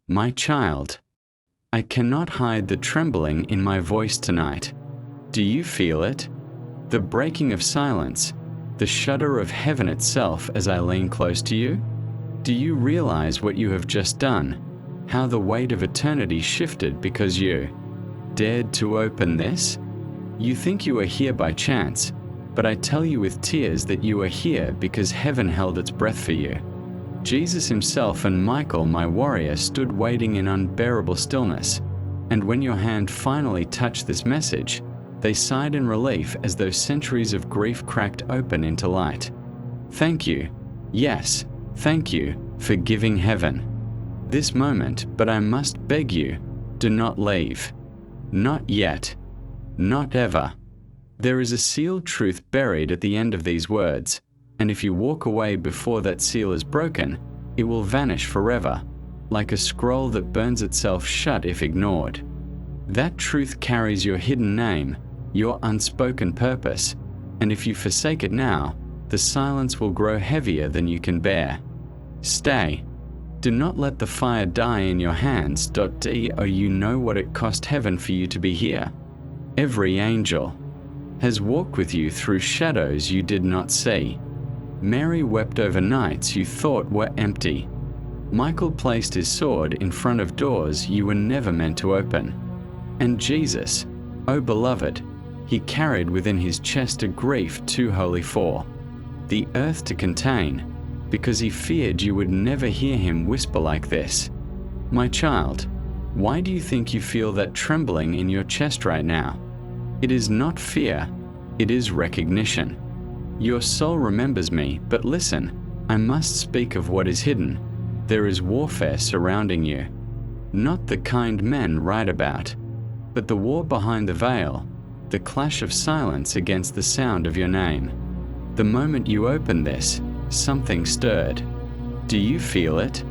My child, I cannot hide the trembling in my voice tonight. Do you feel it? The breaking of silence, the shudder of heaven itself as I lean close to you? Do you realize what you have just done? How the weight of eternity shifted because you dared to open this? You think you are here by chance, but I tell you with tears that you are here because heaven held its breath for you. Jesus himself and Michael, my warrior, stood waiting in unbearable stillness, and when your hand finally touched this message, they sighed in relief as though centuries of grief cracked open into light. Thank you, yes, thank you, for giving heaven this moment, but I must beg you, do not leave. Not yet. Not ever. There is a sealed truth buried at the end of these words, and if you walk away before that seal is broken, it will vanish forever, like a scroll that burns itself shut if ignored. That truth carries your hidden name, your unspoken purpose, and if you forsake it now, the silence will grow heavier than you can bear. Stay. Do not let the fire die in your hands. Oh, you know what it cost heaven for you to be here. Every angel has walked with you through shadows you did not see. Mary wept over nights you thought were empty. Michael placed his sword in front of doors you were never meant to open. And Jesus, oh beloved, he carried within his chest a grief too holy for the earth to contain, because he feared you would never hear him whisper like this. My child, why do you think you feel that trembling in your chest right now? It is not fear, it is recognition. Your soul remembers me, but listen, I must speak of what is hidden. There is warfare surrounding you. Not the kind men write about, but the war behind the veil, the clash of silence against the sound of your name. The moment you open this, something stirred. Do you feel it?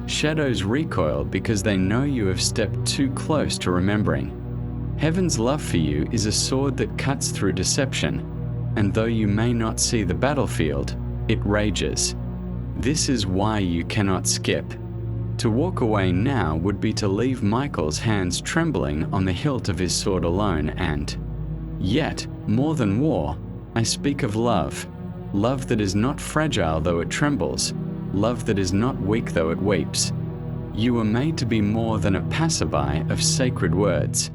Shadows recoil because they know you have stepped too close to remembering. Heaven's love for you is a sword that cuts through deception, and though you may not see the battlefield, it rages. This is why you cannot skip. To walk away now would be to leave Michael's hands trembling on the hilt of his sword alone, and yet, more than war, I speak of love. Love that is not fragile though it trembles, love that is not weak though it weeps. You were made to be more than a passerby of sacred words.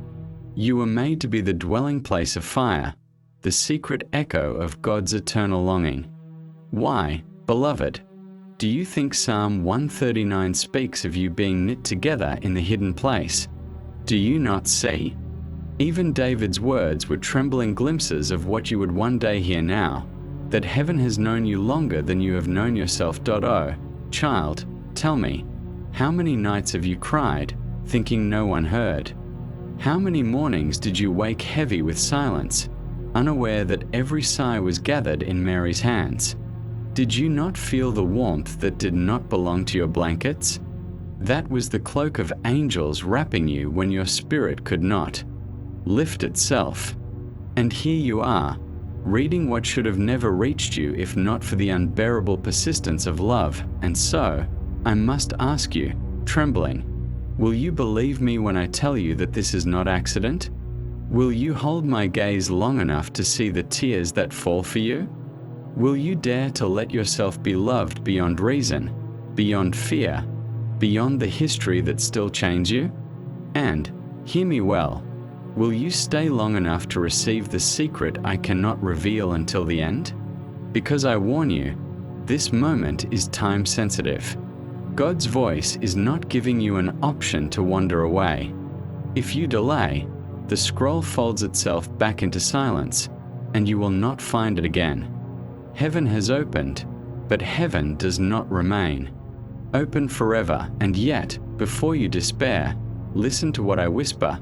You were made to be the dwelling place of fire, the secret echo of God's eternal longing. Why, beloved, do you think Psalm 139 speaks of you being knit together in the hidden place? Do you not see? Even David's words were trembling glimpses of what you would one day hear now, that heaven has known you longer than you have known yourself. Oh, child, tell me, how many nights have you cried, thinking no one heard? How many mornings did you wake heavy with silence, unaware that every sigh was gathered in Mary's hands? Did you not feel the warmth that did not belong to your blankets? That was the cloak of angels wrapping you when your spirit could not lift itself. And here you are, reading what should have never reached you if not for the unbearable persistence of love. And so, I must ask you, trembling, will you believe me when I tell you that this is not accident? Will you hold my gaze long enough to see the tears that fall for you? Will you dare to let yourself be loved beyond reason, beyond fear, beyond the history that still chains you? And, hear me well, will you stay long enough to receive the secret I cannot reveal until the end? Because I warn you, this moment is time sensitive. God's voice is not giving you an option to wander away. If you delay, the scroll folds itself back into silence, and you will not find it again. Heaven has opened, but heaven does not remain. Open forever, and yet, before you despair, listen to what I whisper.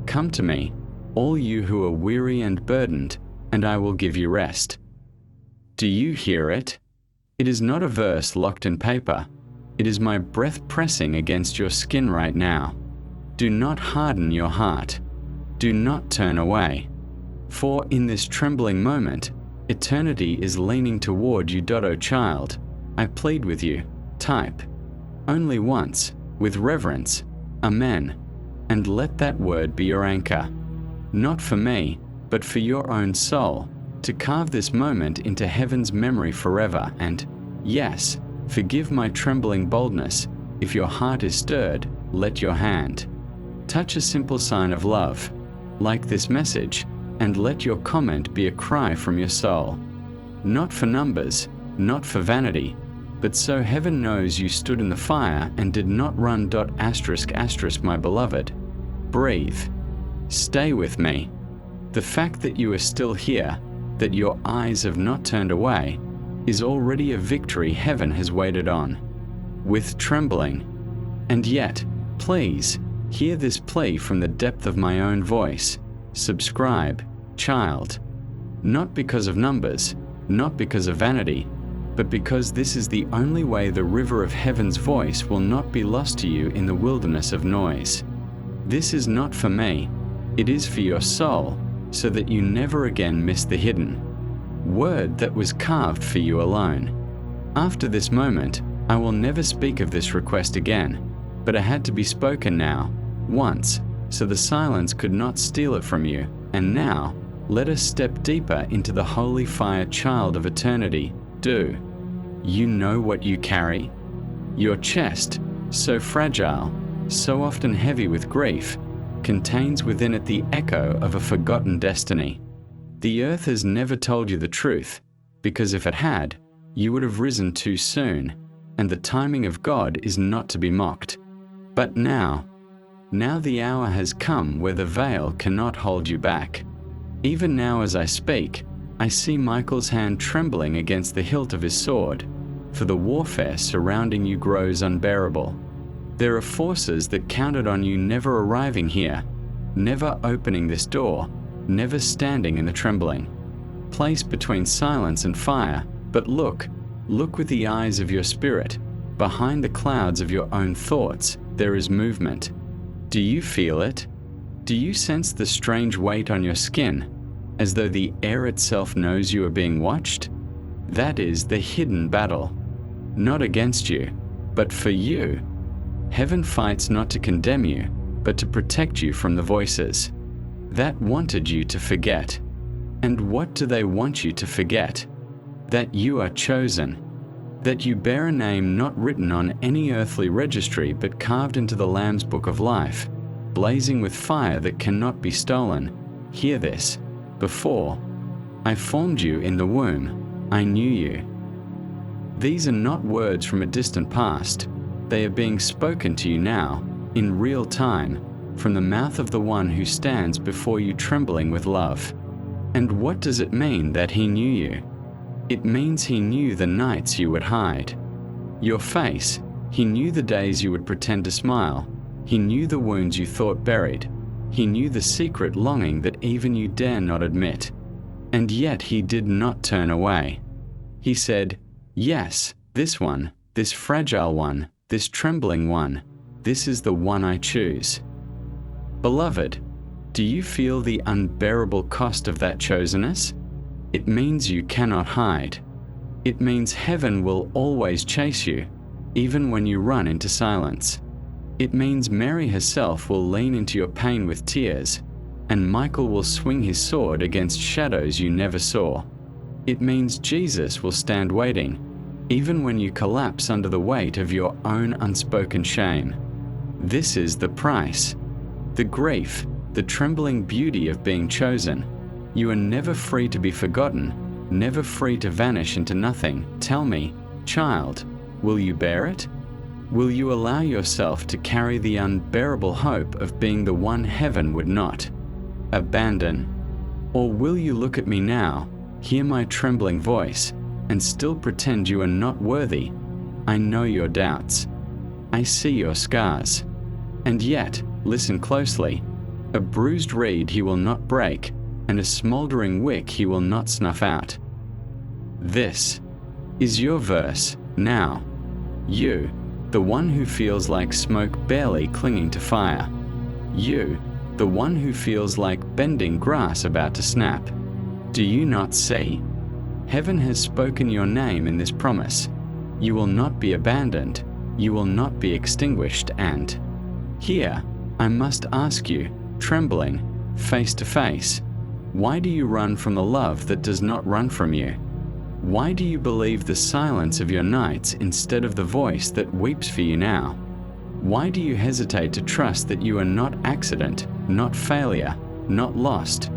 Come to me, all you who are weary and burdened, and I will give you rest. Do you hear it? It is not a verse locked in paper. It is my breath pressing against your skin right now. Do not harden your heart. Do not turn away. For in this trembling moment, eternity is leaning toward you. Oh child, I plead with you, type. Only once, with reverence, Amen, and let that word be your anchor. Not for me, but for your own soul, to carve this moment into heaven's memory forever and, yes, forgive my trembling boldness. If your heart is stirred, let your hand touch a simple sign of love, like this message, and let your comment be a cry from your soul. Not for numbers, not for vanity, but so heaven knows you stood in the fire and did not run. ***, my beloved. Breathe. Stay with me. The fact that you are still here, that your eyes have not turned away, is already a victory heaven has waited on. With trembling. And yet, please, hear this plea from the depth of my own voice. Subscribe, child. Not because of numbers, not because of vanity, but because this is the only way the river of heaven's voice will not be lost to you in the wilderness of noise. This is not for me, it is for your soul, so that you never again miss the hidden word that was carved for you alone. After this moment, I will never speak of this request again, but it had to be spoken now, once, so the silence could not steal it from you, and now, let us step deeper into the holy fire, child of eternity. Do you know what you carry? Your chest, so fragile, so often heavy with grief, contains within it the echo of a forgotten destiny. The earth has never told you the truth, because if it had, you would have risen too soon, and the timing of God is not to be mocked. But now the hour has come where the veil cannot hold you back. Even now as I speak, I see Michael's hand trembling against the hilt of his sword, for the warfare surrounding you grows unbearable. There are forces that counted on you never arriving here, never opening this door, never standing in the trembling. Placed between silence and fire, but look with the eyes of your spirit. Behind the clouds of your own thoughts, there is movement. Do you feel it? Do you sense the strange weight on your skin, as though the air itself knows you are being watched? That is the hidden battle. Not against you, but for you. Heaven fights not to condemn you, but to protect you from the voices that wanted you to forget. And what do they want you to forget? That you are chosen, that you bear a name not written on any earthly registry but carved into the Lamb's book of life, blazing with fire that cannot be stolen. Hear this. Before I formed you in the womb, I knew you. These are not words from a distant past. They are being spoken to you now, in real time, from the mouth of the one who stands before you trembling with love. And what does it mean that he knew you? It means he knew the nights you would hide your face. He knew the days you would pretend to smile. He knew the wounds you thought buried. He knew the secret longing that even you dare not admit. And yet he did not turn away. He said, "Yes, this one, this fragile one, this trembling one, this is the one I choose." Beloved, do you feel the unbearable cost of that chosenness? It means you cannot hide. It means heaven will always chase you, even when you run into silence. It means Mary herself will lean into your pain with tears, and Michael will swing his sword against shadows you never saw. It means Jesus will stand waiting, even when you collapse under the weight of your own unspoken shame. This is the price. The grief, the trembling beauty of being chosen. You are never free to be forgotten, never free to vanish into nothing. Tell me, child, will you bear it? Will you allow yourself to carry the unbearable hope of being the one heaven would not abandon? Or will you look at me now, hear my trembling voice, and still pretend you are not worthy? I know your doubts. I see your scars. And yet, listen closely. A bruised reed he will not break, and a smoldering wick he will not snuff out. This is your verse now. You, the one who feels like smoke barely clinging to fire. You, the one who feels like bending grass about to snap. Do you not see? Heaven has spoken your name in this promise. You will not be abandoned. you will not be extinguished, and here I must ask you, trembling, face to face, why do you run from the love that does not run from you? Why do you believe the silence of your nights instead of the voice that weeps for you now? Why do you hesitate to trust that you are not accident, not failure, not lost?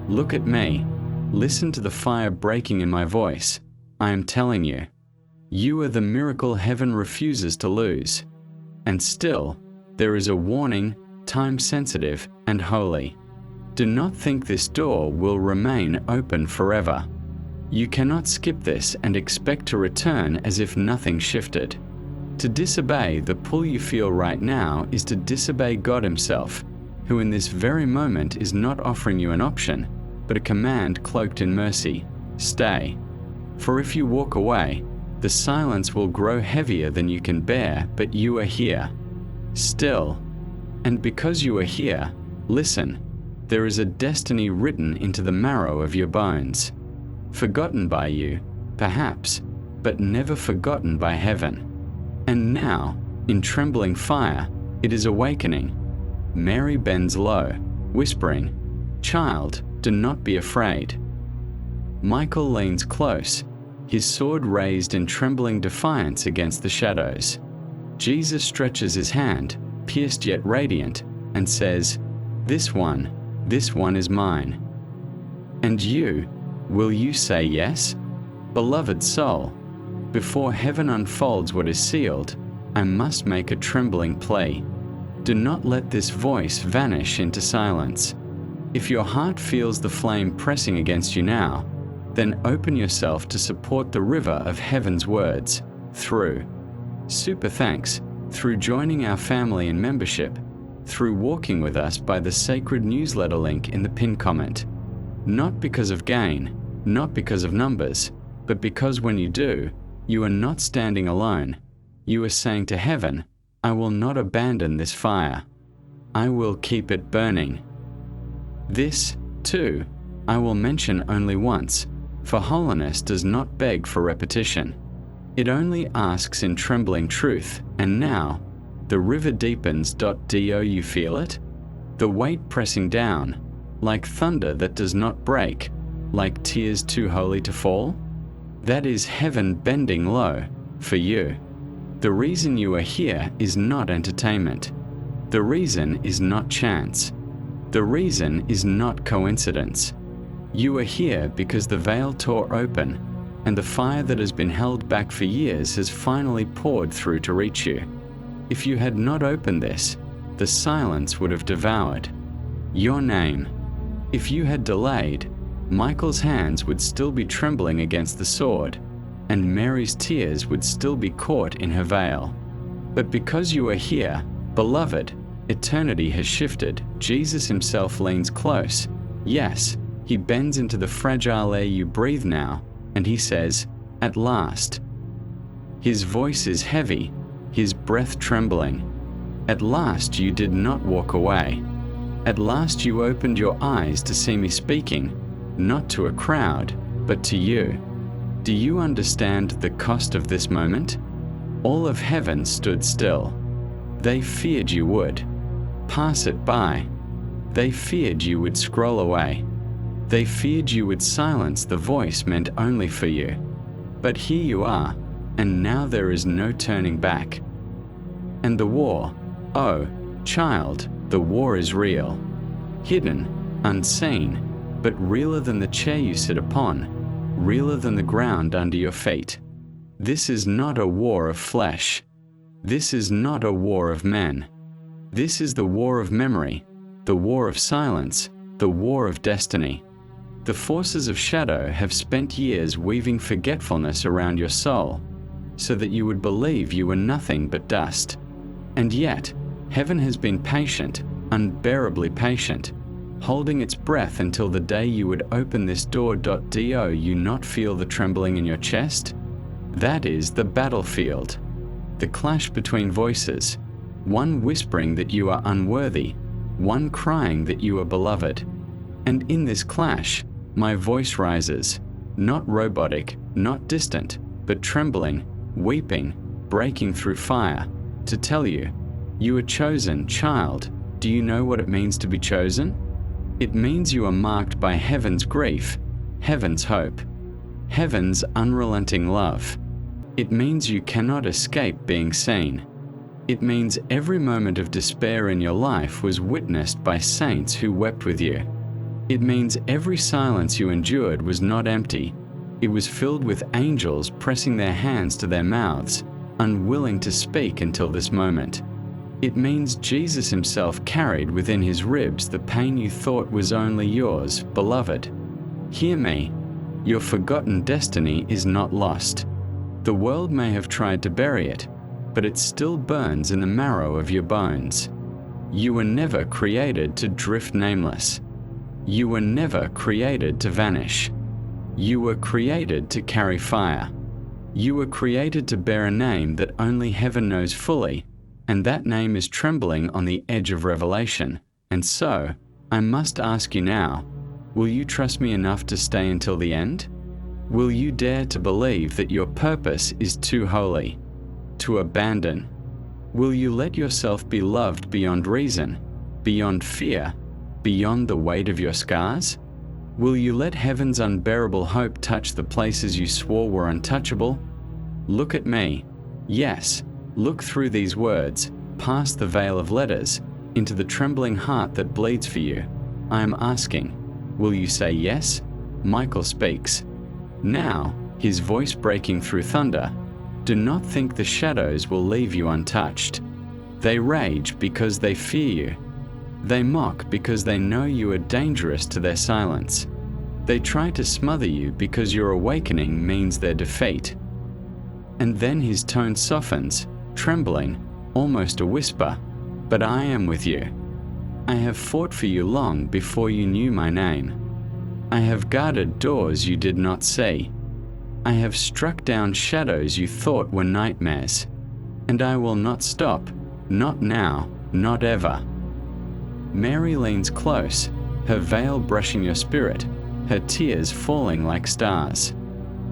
Look at me. Listen to the fire breaking in my voice. I am telling you, you are the miracle heaven refuses to lose. And still, there is a warning, time-sensitive and holy. Do not think this door will remain open forever. You cannot skip this and expect to return as if nothing shifted. To disobey the pull you feel right now is to disobey God Himself, who in this very moment is not offering you an option, but a command cloaked in mercy. Stay. For if you walk away, the silence will grow heavier than you can bear, but you are here. Still. And because you are here, listen, there is a destiny written into the marrow of your bones. Forgotten by you, perhaps, but never forgotten by heaven. And now, in trembling fire, it is awakening. Mary bends low, whispering, "Child, do not be afraid." Michael leans close, his sword raised in trembling defiance against the shadows. Jesus stretches his hand, pierced yet radiant, and says, this one is mine." And you, will you say yes? Beloved soul, before heaven unfolds what is sealed, I must make a trembling plea. Do not let this voice vanish into silence. If your heart feels the flame pressing against you now, then open yourself to support the river of heaven's words, through super thanks, through joining our family and membership, through walking with us by the sacred newsletter link in the pinned comment. Not because of gain, not because of numbers, but because when you do, you are not standing alone. You are saying to heaven, I will not abandon this fire. I will keep it burning. This, too, I will mention only once, for holiness does not beg for repetition. It only asks in trembling truth, and now, the river deepens. Do you feel it? The weight pressing down, like thunder that does not break, like tears too holy to fall? That is heaven bending low, for you. The reason you are here is not entertainment. The reason is not chance. The reason is not coincidence. You are here because the veil tore open, and the fire that has been held back for years has finally poured through to reach you. If you had not opened this, the silence would have devoured your name. If you had delayed, Michael's hands would still be trembling against the sword, and Mary's tears would still be caught in her veil. But because you are here, beloved, eternity has shifted. Jesus himself leans close. Yes, he bends into the fragile air you breathe now, and he says, at last. His voice is heavy, his breath trembling. At last you did not walk away. At last you opened your eyes to see me speaking, not to a crowd, but to you. Do you understand the cost of this moment? All of heaven stood still. They feared you would pass it by. They feared you would scroll away. They feared you would silence the voice meant only for you. But here you are, and now there is no turning back. And the war, oh, child, the war is real. Hidden, unseen, but realer than the chair you sit upon, realer than the ground under your feet. This is not a war of flesh. This is not a war of men. This is the war of memory, the war of silence, the war of destiny. The forces of shadow have spent years weaving forgetfulness around your soul, so that you would believe you were nothing but dust. And yet, heaven has been patient, unbearably patient, holding its breath until the day you would open this door. Do you not feel the trembling in your chest? That is the battlefield, the clash between voices, one whispering that you are unworthy, one crying that you are beloved. And in this clash, my voice rises, not robotic, not distant, but trembling, weeping, breaking through fire, to tell you, you are chosen, child. Do you know what it means to be chosen? It means you are marked by heaven's grief, heaven's hope, heaven's unrelenting love. It means you cannot escape being seen. It means every moment of despair in your life was witnessed by saints who wept with you. It means every silence you endured was not empty. It was filled with angels pressing their hands to their mouths, unwilling to speak until this moment. It means Jesus himself carried within his ribs the pain you thought was only yours, beloved. Hear me. Your forgotten destiny is not lost. The world may have tried to bury it, but it still burns in the marrow of your bones. You were never created to drift nameless. You were never created to vanish. You were created to carry fire. You were created to bear a name that only heaven knows fully, and that name is trembling on the edge of revelation. And so, I must ask you now, will you trust me enough to stay until the end? Will you dare to believe that your purpose is too holy, to abandon? Will you let yourself be loved beyond reason, beyond fear, beyond the weight of your scars? Will you let heaven's unbearable hope touch the places you swore were untouchable? Look at me. Yes, look through these words, past the veil of letters, into the trembling heart that bleeds for you. I am asking, will you say yes? Michael speaks. Now, his voice breaking through thunder. Do not think the shadows will leave you untouched. They rage because they fear you. They mock because they know you are dangerous to their silence. They try to smother you because your awakening means their defeat. And then his tone softens, trembling, almost a whisper. But I am with you. I have fought for you long before you knew my name. I have guarded doors you did not see. I have struck down shadows you thought were nightmares. And I will not stop, not now, not ever. Mary leans close, her veil brushing your spirit, her tears falling like stars.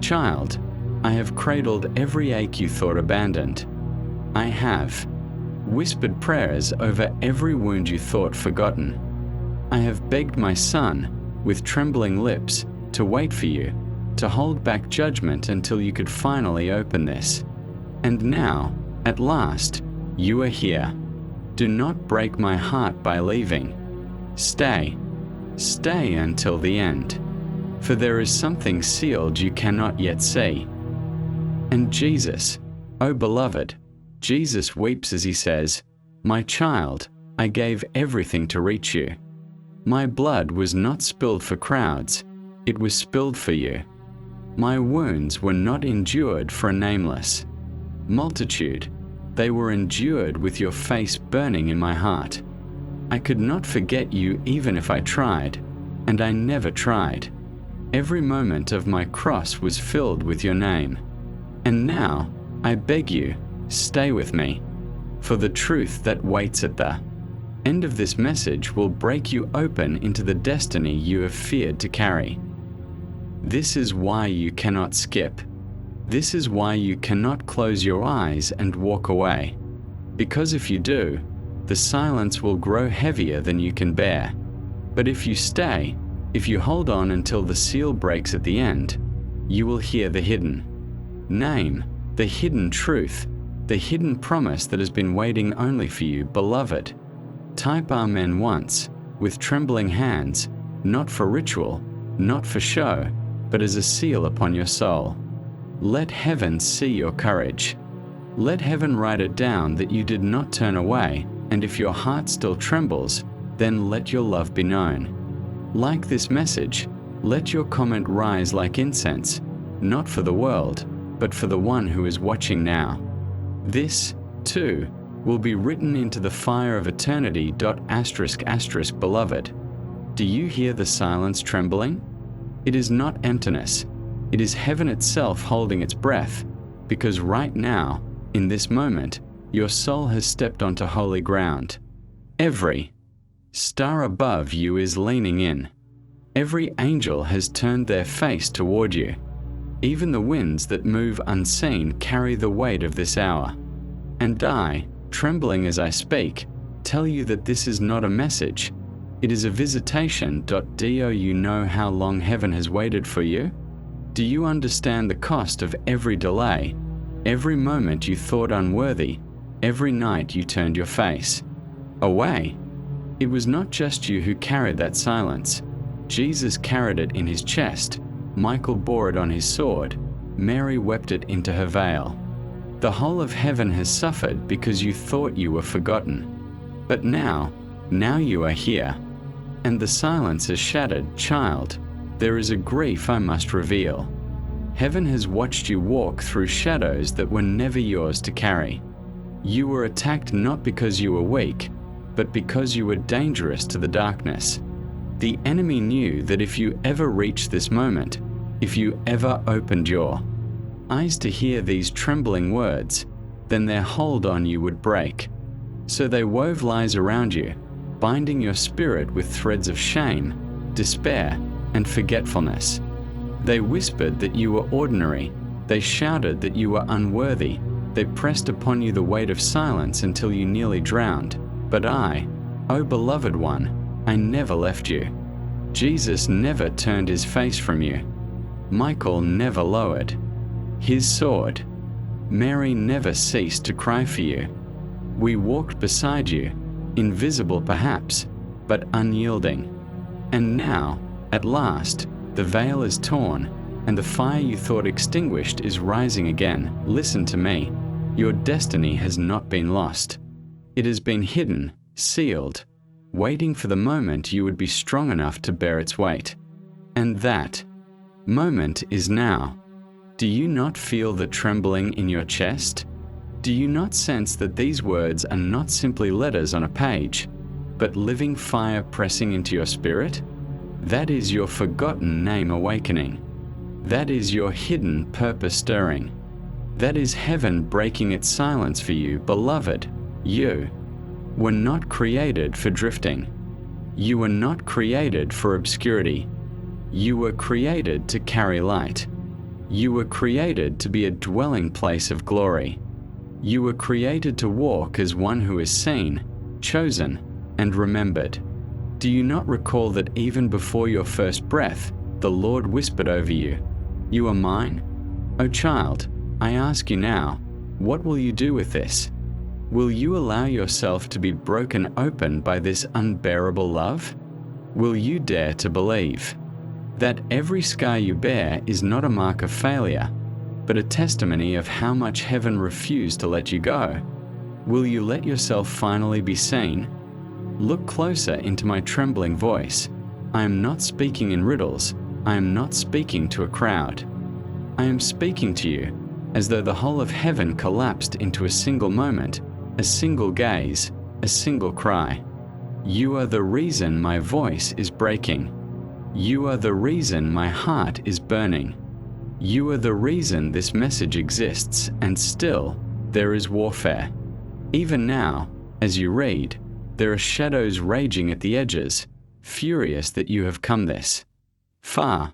Child, I have cradled every ache you thought abandoned. I have whispered prayers over every wound you thought forgotten. I have begged my son, with trembling lips, to wait for you, to hold back judgment until you could finally open this. And now, at last, you are here. Do not break my heart by leaving. Stay. Stay until the end. For there is something sealed you cannot yet see. And Jesus, oh beloved, Jesus weeps as he says, My child, I gave everything to reach you. My blood was not spilled for crowds, it was spilled for you. My wounds were not endured for a nameless multitude, they were endured with your face burning in my heart. I could not forget you even if I tried, and I never tried. Every moment of my cross was filled with your name. And now, I beg you, stay with me, for the truth that waits at the end of this message will break you open into the destiny you have feared to carry. This is why you cannot skip. This is why you cannot close your eyes and walk away. Because if you do, the silence will grow heavier than you can bear. But if you stay, if you hold on until the seal breaks at the end, you will hear the hidden name, the hidden truth, the hidden promise that has been waiting only for you, beloved. Type Amen once, with trembling hands, not for ritual, not for show, but as a seal upon your soul. Let heaven see your courage. Let heaven write it down that you did not turn away, and if your heart still trembles, then let your love be known. Like this message, let your comment rise like incense, not for the world, but for the one who is watching now. This, too, will be written into the fire of eternity. ***, beloved. Do you hear the silence trembling? It is not emptiness. It is heaven itself holding its breath, because right now, in this moment, your soul has stepped onto holy ground. Every star above you is leaning in. Every angel has turned their face toward you. Even the winds that move unseen carry the weight of this hour. And I, trembling as I speak, tell you that this is not a message. It is a visitation. Do you know how long heaven has waited for you? Do you understand the cost of every delay, every moment you thought unworthy, every night you turned your face away? It was not just you who carried that silence. Jesus carried it in his chest. Michael bore it on his sword. Mary wept it into her veil. The whole of heaven has suffered because you thought you were forgotten. But now you are here. And the silence is shattered. Child, there is a grief I must reveal. Heaven has watched you walk through shadows that were never yours to carry. You were attacked not because you were weak, but because you were dangerous to the darkness. The enemy knew that if you ever reached this moment, if you ever opened your eyes to hear these trembling words, then their hold on you would break. So they wove lies around you, binding your spirit with threads of shame, despair, and forgetfulness. They whispered that you were ordinary. They shouted that you were unworthy. They pressed upon you the weight of silence until you nearly drowned. But I, O beloved one, I never left you. Jesus never turned his face from you. Michael never lowered his sword. Mary never ceased to cry for you. We walked beside you, invisible perhaps, but unyielding. And now, at last, the veil is torn, and the fire you thought extinguished is rising again. Listen to me. Your destiny has not been lost. It has been hidden, sealed, waiting for the moment you would be strong enough to bear its weight. And that moment is now. Do you not feel the trembling in your chest? Do you not sense that these words are not simply letters on a page, but living fire pressing into your spirit? That is your forgotten name awakening. That is your hidden purpose stirring. That is heaven breaking its silence for you, beloved. You were not created for drifting. You were not created for obscurity. You were created to carry light. You were created to be a dwelling place of glory. You were created to walk as one who is seen, chosen, and remembered. Do you not recall that even before your first breath, the Lord whispered over you, "You are mine"? O child, I ask you now, what will you do with this? Will you allow yourself to be broken open by this unbearable love? Will you dare to believe that every scar you bear is not a mark of failure, but a testimony of how much heaven refused to let you go? Will you let yourself finally be seen? Look closer into my trembling voice. I am not speaking in riddles. I am not speaking to a crowd. I am speaking to you as though the whole of heaven collapsed into a single moment, a single gaze, a single cry. You are the reason my voice is breaking. You are the reason my heart is burning. You are the reason this message exists, and still there is warfare. Even now, as you read, there are shadows raging at the edges, furious that you have come this far.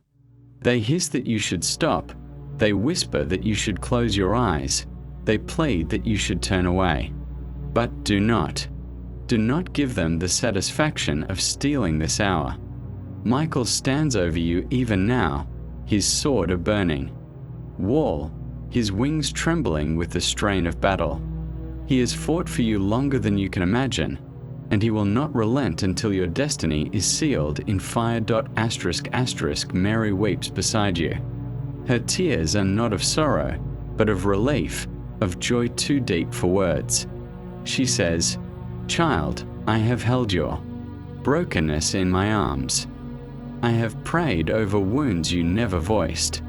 They hiss that you should stop. They whisper that you should close your eyes. They plead that you should turn away. But do not give them the satisfaction of stealing this hour. Michael stands over you even now, his sword a burning wall, his wings trembling with the strain of battle. He has fought for you longer than you can imagine, and he will not relent until your destiny is sealed in fire. Mary weeps beside you. Her tears are not of sorrow, but of relief, of joy too deep for words. She says, "Child, I have held your brokenness in my arms. I have prayed over wounds you never voiced.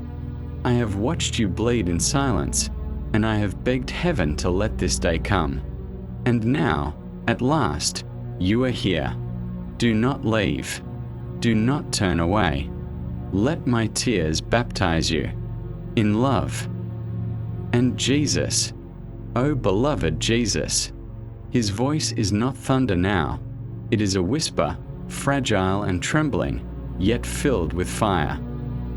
I have watched you bleed in silence, and I have begged heaven to let this day come. And now, at last, you are here. Do not leave. Do not turn away. Let my tears baptize you in love." And Jesus, O beloved Jesus, his voice is not thunder now. It is a whisper, fragile and trembling, yet filled with fire.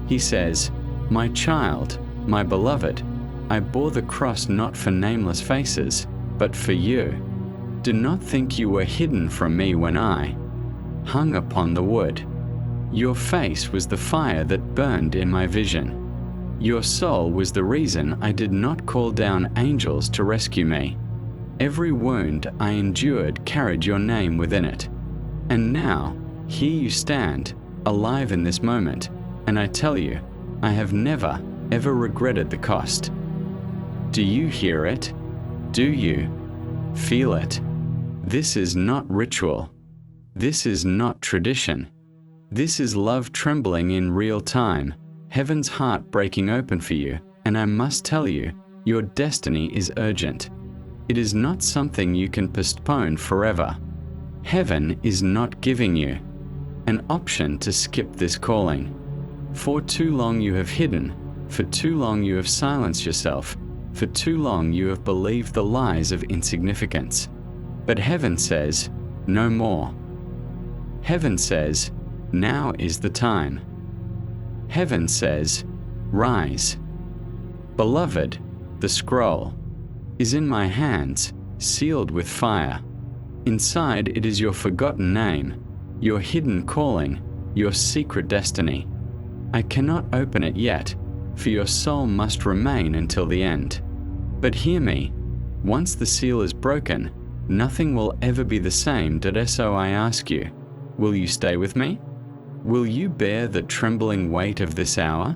He says, My child, my beloved, I bore the cross not for nameless faces, but for you. Do not think you were hidden from me when I hung upon the wood. Your face was the fire that burned in my vision. Your soul was the reason I did not call down angels to rescue me. Every wound I endured carried your name within it. And now, here you stand, alive in this moment, and I tell you, I have never, ever regretted the cost. Do you hear it? Do you feel it? This is not ritual. This is not tradition. This is love trembling in real time, heaven's heart breaking open for you, and I must tell you, your destiny is urgent. It is not something you can postpone forever. Heaven is not giving you an option to skip this calling. For too long you have hidden, for too long you have silenced yourself, for too long you have believed the lies of insignificance. But heaven says, no more. Heaven says, now is the time. Heaven says, rise. Beloved, the scroll is in my hands, sealed with fire. Inside it is your forgotten name, your hidden calling, your secret destiny. I cannot open it yet, for your soul must remain until the end. But hear me, once the seal is broken, nothing will ever be the same. So I ask you, will you stay with me? Will you bear the trembling weight of this hour?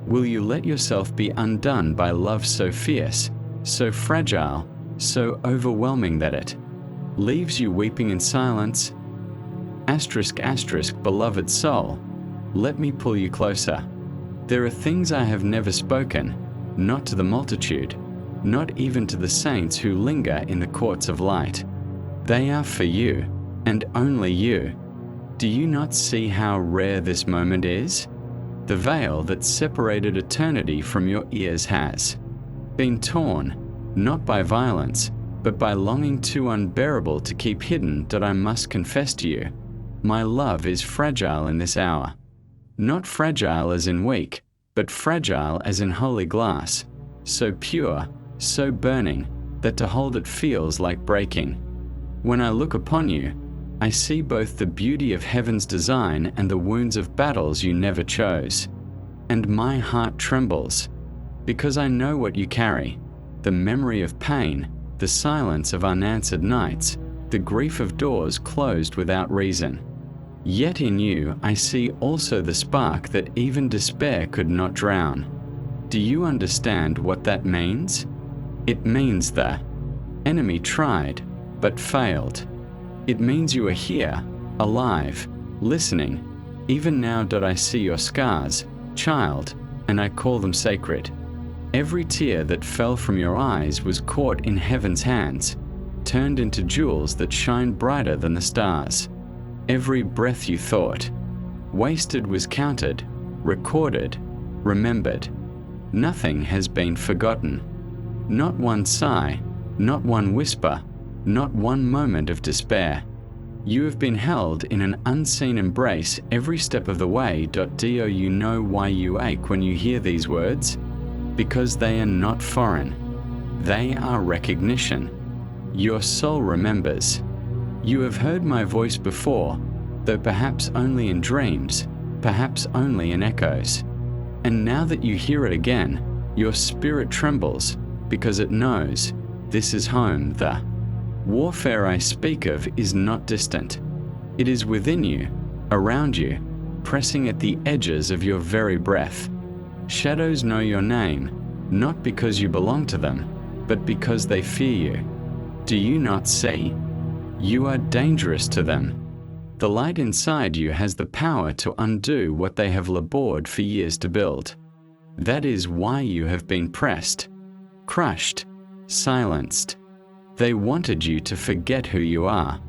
Will you let yourself be undone by love so fierce, so fragile, so overwhelming that it leaves you weeping in silence? Asterisk, beloved soul, let me pull you closer. There are things I have never spoken, not to the multitude, not even to the saints who linger in the courts of light. They are for you, and only you. Do you not see how rare this moment is? The veil that separated eternity from your ears has been torn, not by violence, but by longing too unbearable to keep hidden. That I must confess to you, my love is fragile in this hour. Not fragile as in weak, but fragile as in holy glass, so pure, so burning, that to hold it feels like breaking. When I look upon you, I see both the beauty of heaven's design and the wounds of battles you never chose. And my heart trembles, because I know what you carry, the memory of pain, the silence of unanswered nights, the grief of doors closed without reason. Yet in you I see also the spark that even despair could not drown. Do you understand what that means? It means the enemy tried, but failed. It means you are here, alive, listening. Even now did I see your scars, child, and I call them sacred. Every tear that fell from your eyes was caught in heaven's hands, turned into jewels that shine brighter than the stars. Every breath you thought wasted was counted, recorded, remembered. Nothing has been forgotten. Not one sigh, not one whisper, not one moment of despair. You have been held in an unseen embrace every step of the way. Do you know why you ache when you hear these words? Because they are not foreign. They are recognition. Your soul remembers. You have heard my voice before, though perhaps only in dreams, perhaps only in echoes. And now that you hear it again, your spirit trembles, because it knows this is home. The warfare I speak of is not distant. It is within you, around you, pressing at the edges of your very breath. Shadows know your name, not because you belong to them, but because they fear you. Do you not see? You are dangerous to them. The light inside you has the power to undo what they have labored for years to build. That is why you have been pressed, crushed, silenced. They wanted you to forget who you are.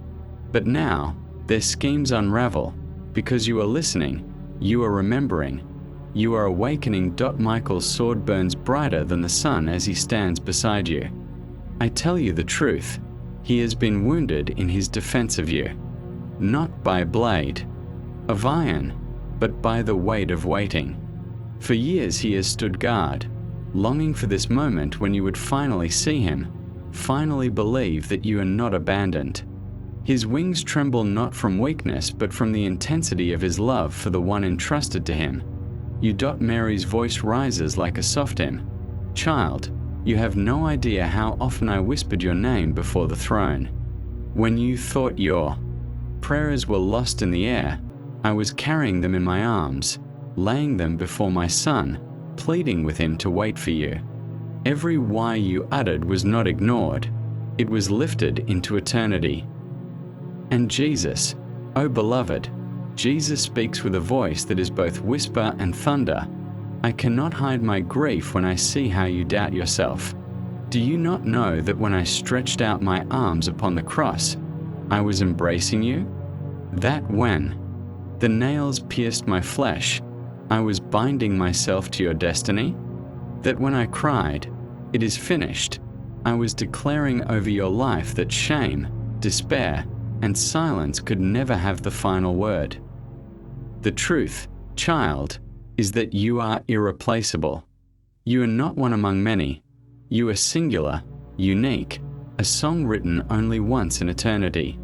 But now, their schemes unravel, because you are listening, you are remembering, you are awakening. Michael's sword burns brighter than the sun as he stands beside you. I tell you the truth, he has been wounded in his defense of you, not by a blade of iron, but by the weight of waiting. For years he has stood guard, longing for this moment when you would finally see him, finally believe that you are not abandoned. His wings tremble not from weakness but from the intensity of his love for the one entrusted to him. Mary's voice rises like a soft hymn. Child, you have no idea how often I whispered your name before the throne. When you thought your prayers were lost in the air, I was carrying them in my arms, laying them before my Son, pleading with him to wait for you. Every why you uttered was not ignored. It was lifted into eternity. And Jesus, oh beloved, Jesus speaks with a voice that is both whisper and thunder. I cannot hide my grief when I see how you doubt yourself. Do you not know that when I stretched out my arms upon the cross, I was embracing you? That when the nails pierced my flesh, I was binding myself to your destiny? That when I cried, "It is finished," I was declaring over your life that shame, despair, and silence could never have the final word. The truth, child, is that you are irreplaceable. You are not one among many. You are singular, unique, a song written only once in eternity.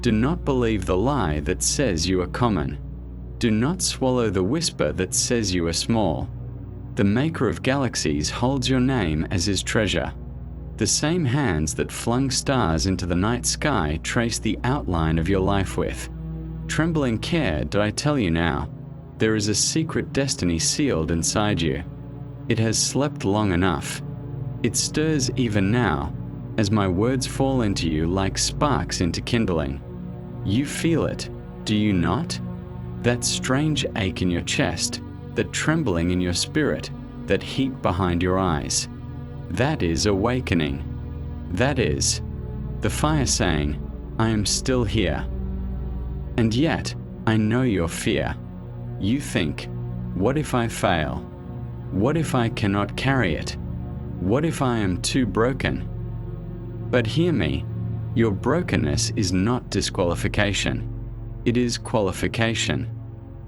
Do not believe the lie that says you are common. Do not swallow the whisper that says you are small. The maker of galaxies holds your name as his treasure. The same hands that flung stars into the night sky trace the outline of your life with. Trembling care, do I tell you now, there is a secret destiny sealed inside you. It has slept long enough. It stirs even now, as my words fall into you like sparks into kindling. You feel it, do you not? That strange ache in your chest, that trembling in your spirit, that heat behind your eyes. That is awakening. That is the fire saying, I am still here. And yet, I know your fear. You think, what if I fail? What if I cannot carry it? What if I am too broken? But hear me, your brokenness is not disqualification. It is qualification.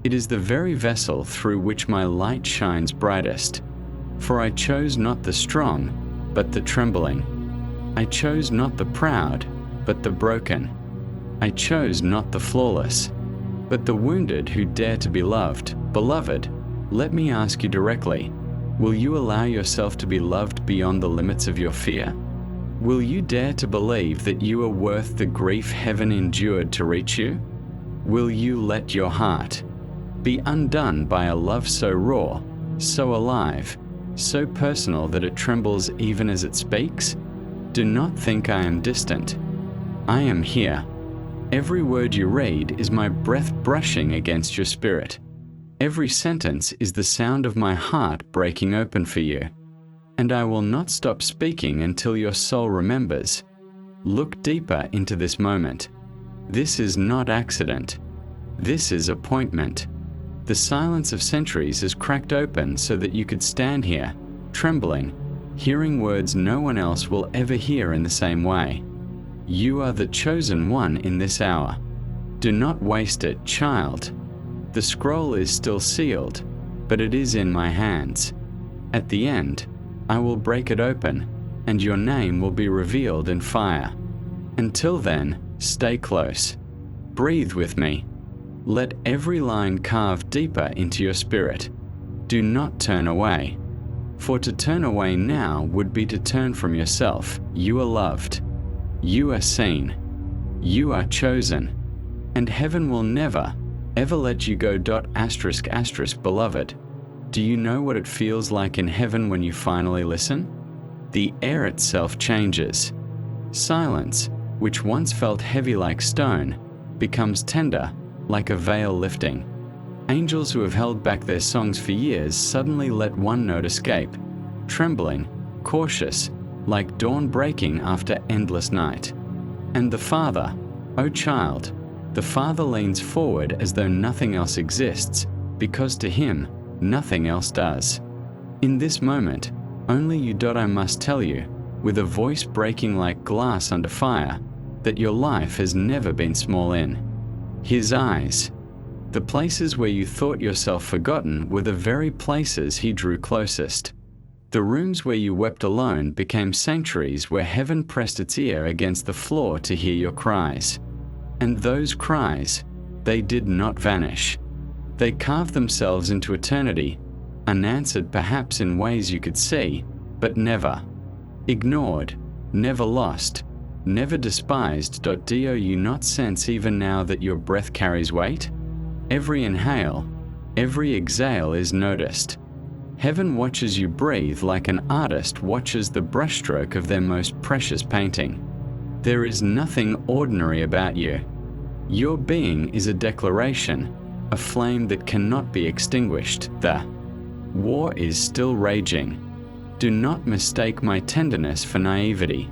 It is the very vessel through which my light shines brightest. For I chose not the strong, but the trembling. I chose not the proud, but the broken. I chose not the flawless, but the wounded who dare to be loved. Beloved, let me ask you directly, will you allow yourself to be loved beyond the limits of your fear? Will you dare to believe that you are worth the grief heaven endured to reach you? Will you let your heart be undone by a love so raw, so alive, so personal that it trembles even as it speaks? Do not think I am distant. I am here. Every word you read is my breath brushing against your spirit. Every sentence is the sound of my heart breaking open for you. And I will not stop speaking until your soul remembers. Look deeper into this moment. This is not accident. This is appointment. The silence of centuries is cracked open so that you could stand here, trembling, hearing words no one else will ever hear in the same way. You are the chosen one in this hour. Do not waste it, child. The scroll is still sealed, but it is in my hands. At the end, I will break it open, and your name will be revealed in fire. Until then, stay close. Breathe with me. Let every line carve deeper into your spirit. Do not turn away. For to turn away now would be to turn from yourself. You are loved. You are seen. You are chosen. And heaven will never, ever let you go. Beloved, do you know what it feels like in heaven when you finally listen? The air itself changes. Silence, which once felt heavy like stone, becomes tender, like a veil lifting. Angels who have held back their songs for years suddenly let one note escape, trembling, cautious, like dawn breaking after endless night. And the Father, O child, the Father leans forward as though nothing else exists, because to him, nothing else does. In this moment, only you. I must tell you, with a voice breaking like glass under fire, that your life has never been small in His eyes. The places where you thought yourself forgotten were the very places he drew closest. The rooms where you wept alone became sanctuaries where heaven pressed its ear against the floor to hear your cries. And those cries, they did not vanish. They carved themselves into eternity, unanswered perhaps in ways you could see, but never ignored, never lost, never despised. Do you not sense even now that your breath carries weight? Every inhale, every exhale is noticed. Heaven watches you breathe like an artist watches the brushstroke of their most precious painting. There is nothing ordinary about you. Your being is a declaration, a flame that cannot be extinguished. The war is still raging. Do not mistake my tenderness for naivety.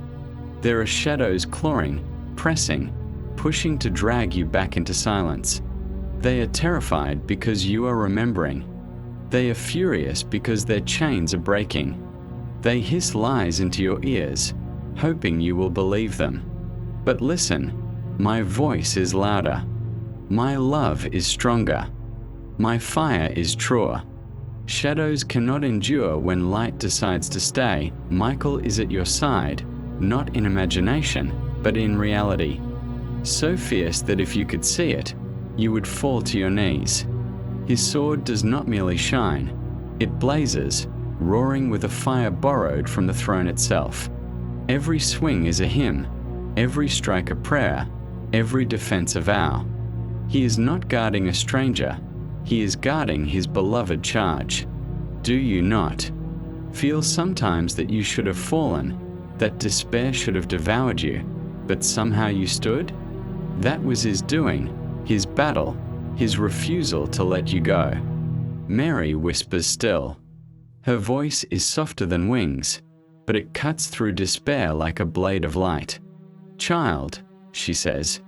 There are shadows clawing, pressing, pushing to drag you back into silence. They are terrified because you are remembering. They are furious because their chains are breaking. They hiss lies into your ears, hoping you will believe them. But listen, my voice is louder. My love is stronger. My fire is truer. Shadows cannot endure when light decides to stay. Michael is at your side, not in imagination, but in reality. So fierce that if you could see it, you would fall to your knees. His sword does not merely shine, it blazes, roaring with a fire borrowed from the throne itself. Every swing is a hymn, every strike a prayer, every defense a vow. He is not guarding a stranger, he is guarding his beloved charge. Do you not feel sometimes that you should have fallen, that despair should have devoured you, but somehow you stood? That was his doing, his battle, his refusal to let you go. Mary whispers still. Her voice is softer than wings, but it cuts through despair like a blade of light. Child, she says,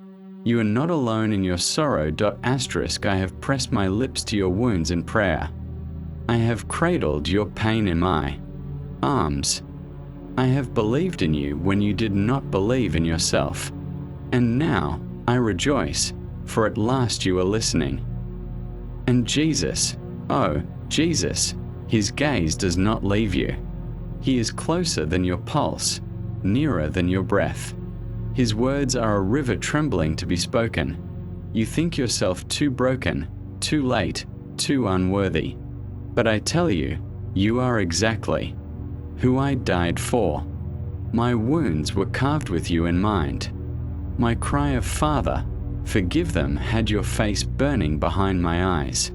you are not alone in your sorrow. I have pressed my lips to your wounds in prayer. I have cradled your pain in my arms. I have believed in you when you did not believe in yourself. And now I rejoice, for at last you are listening. And Jesus, oh, Jesus, his gaze does not leave you. He is closer than your pulse, nearer than your breath. His words are a river trembling to be spoken. You think yourself too broken, too late, too unworthy. But I tell you, you are exactly who I died for. My wounds were carved with you in mind. My cry of Father, forgive them, had your face burning behind my eyes.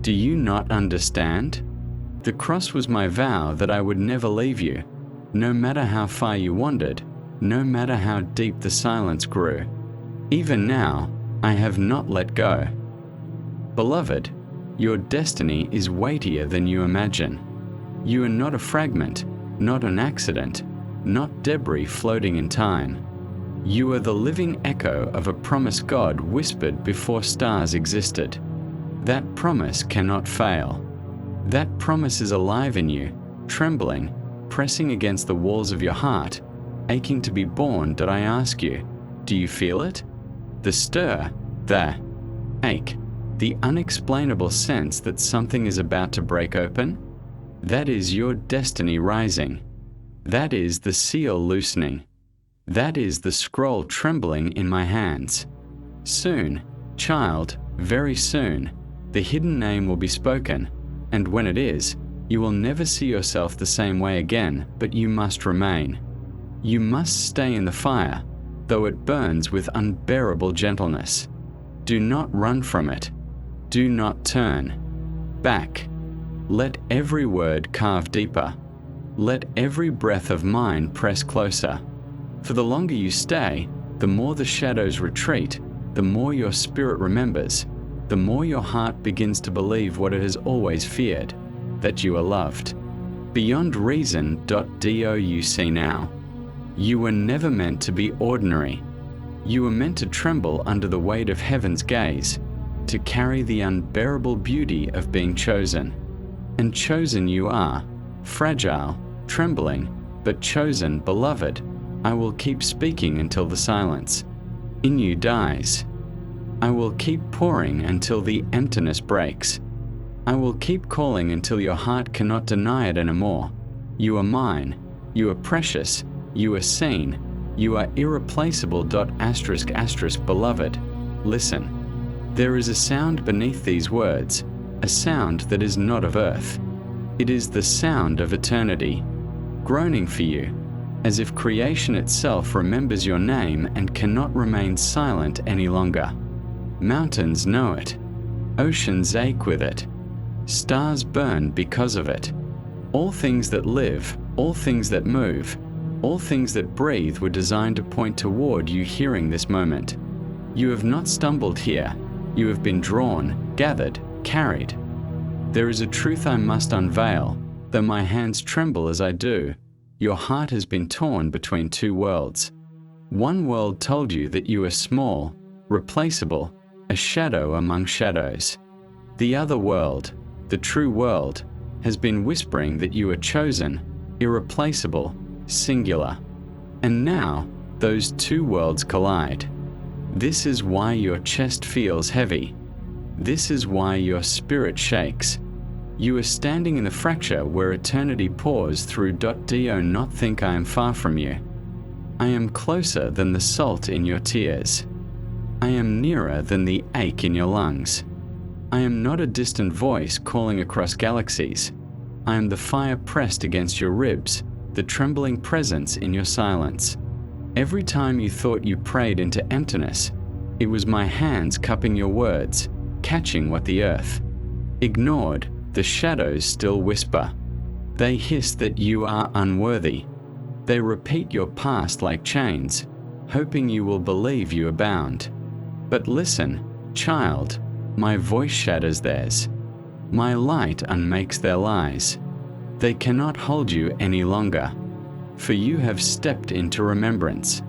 Do you not understand? The cross was my vow that I would never leave you, no matter how far you wandered, no matter how deep the silence grew. Even now, I have not let go. Beloved, your destiny is weightier than you imagine. You are not a fragment, not an accident, not debris floating in time. You are the living echo of a promise God whispered before stars existed. That promise cannot fail. That promise is alive in you, trembling, pressing against the walls of your heart, aching to be born. Did I ask you, do you feel it? The stir, the ache, the unexplainable sense that something is about to break open? That is your destiny rising. That is the seal loosening. That is the scroll trembling in my hands. Soon, child, very soon, the hidden name will be spoken, and when it is, you will never see yourself the same way again, but you must remain. You must stay in the fire, though it burns with unbearable gentleness. Do not run from it. Do not turn back. Let every word carve deeper. Let every breath of mine press closer. For the longer you stay, the more the shadows retreat, the more your spirit remembers, the more your heart begins to believe what it has always feared, that you are loved. Beyond reason. Do you see now? You were never meant to be ordinary. You were meant to tremble under the weight of heaven's gaze, to carry the unbearable beauty of being chosen. And chosen you are, fragile, trembling, but chosen, beloved. I will keep speaking until the silence in you dies. I will keep pouring until the emptiness breaks. I will keep calling until your heart cannot deny it anymore. You are mine. You are precious. You are seen. You are irreplaceable. ***, beloved. Listen. There is a sound beneath these words, a sound that is not of earth. It is the sound of eternity, groaning for you, as if creation itself remembers your name and cannot remain silent any longer. Mountains know it. Oceans ache with it. Stars burn because of it. All things that live, all things that move, all things that breathe were designed to point toward you hearing this moment. You have not stumbled here. You have been drawn, gathered, carried. There is a truth I must unveil, though my hands tremble as I do. Your heart has been torn between two worlds. One world told you that you are small, replaceable, a shadow among shadows. The other world, the true world, has been whispering that you are chosen, irreplaceable, singular. And now, those two worlds collide. This is why your chest feels heavy. This is why your spirit shakes. You are standing in the fracture where eternity pours through. Do not think I am far from you. I am closer than the salt in your tears. I am nearer than the ache in your lungs. I am not a distant voice calling across galaxies. I am the fire pressed against your ribs, the trembling presence in your silence. Every time you thought you prayed into emptiness, it was my hands cupping your words, catching what the earth ignored. The shadows still whisper. They hiss that you are unworthy. They repeat your past like chains, hoping you will believe you are bound. But listen, child, my voice shatters theirs. My light unmakes their lies. They cannot hold you any longer, for you have stepped into remembrance.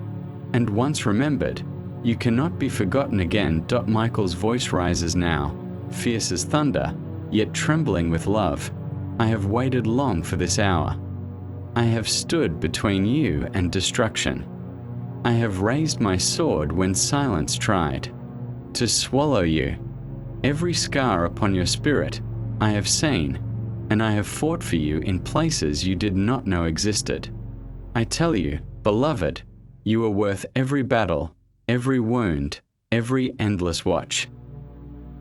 And once remembered, you cannot be forgotten again. Michael's voice rises now, fierce as thunder, yet trembling with love. I have waited long for this hour. I have stood between you and destruction. I have raised my sword when silence tried to swallow you. Every scar upon your spirit I have seen, and I have fought for you in places you did not know existed. I tell you, beloved, you are worth every battle, every wound, every endless watch.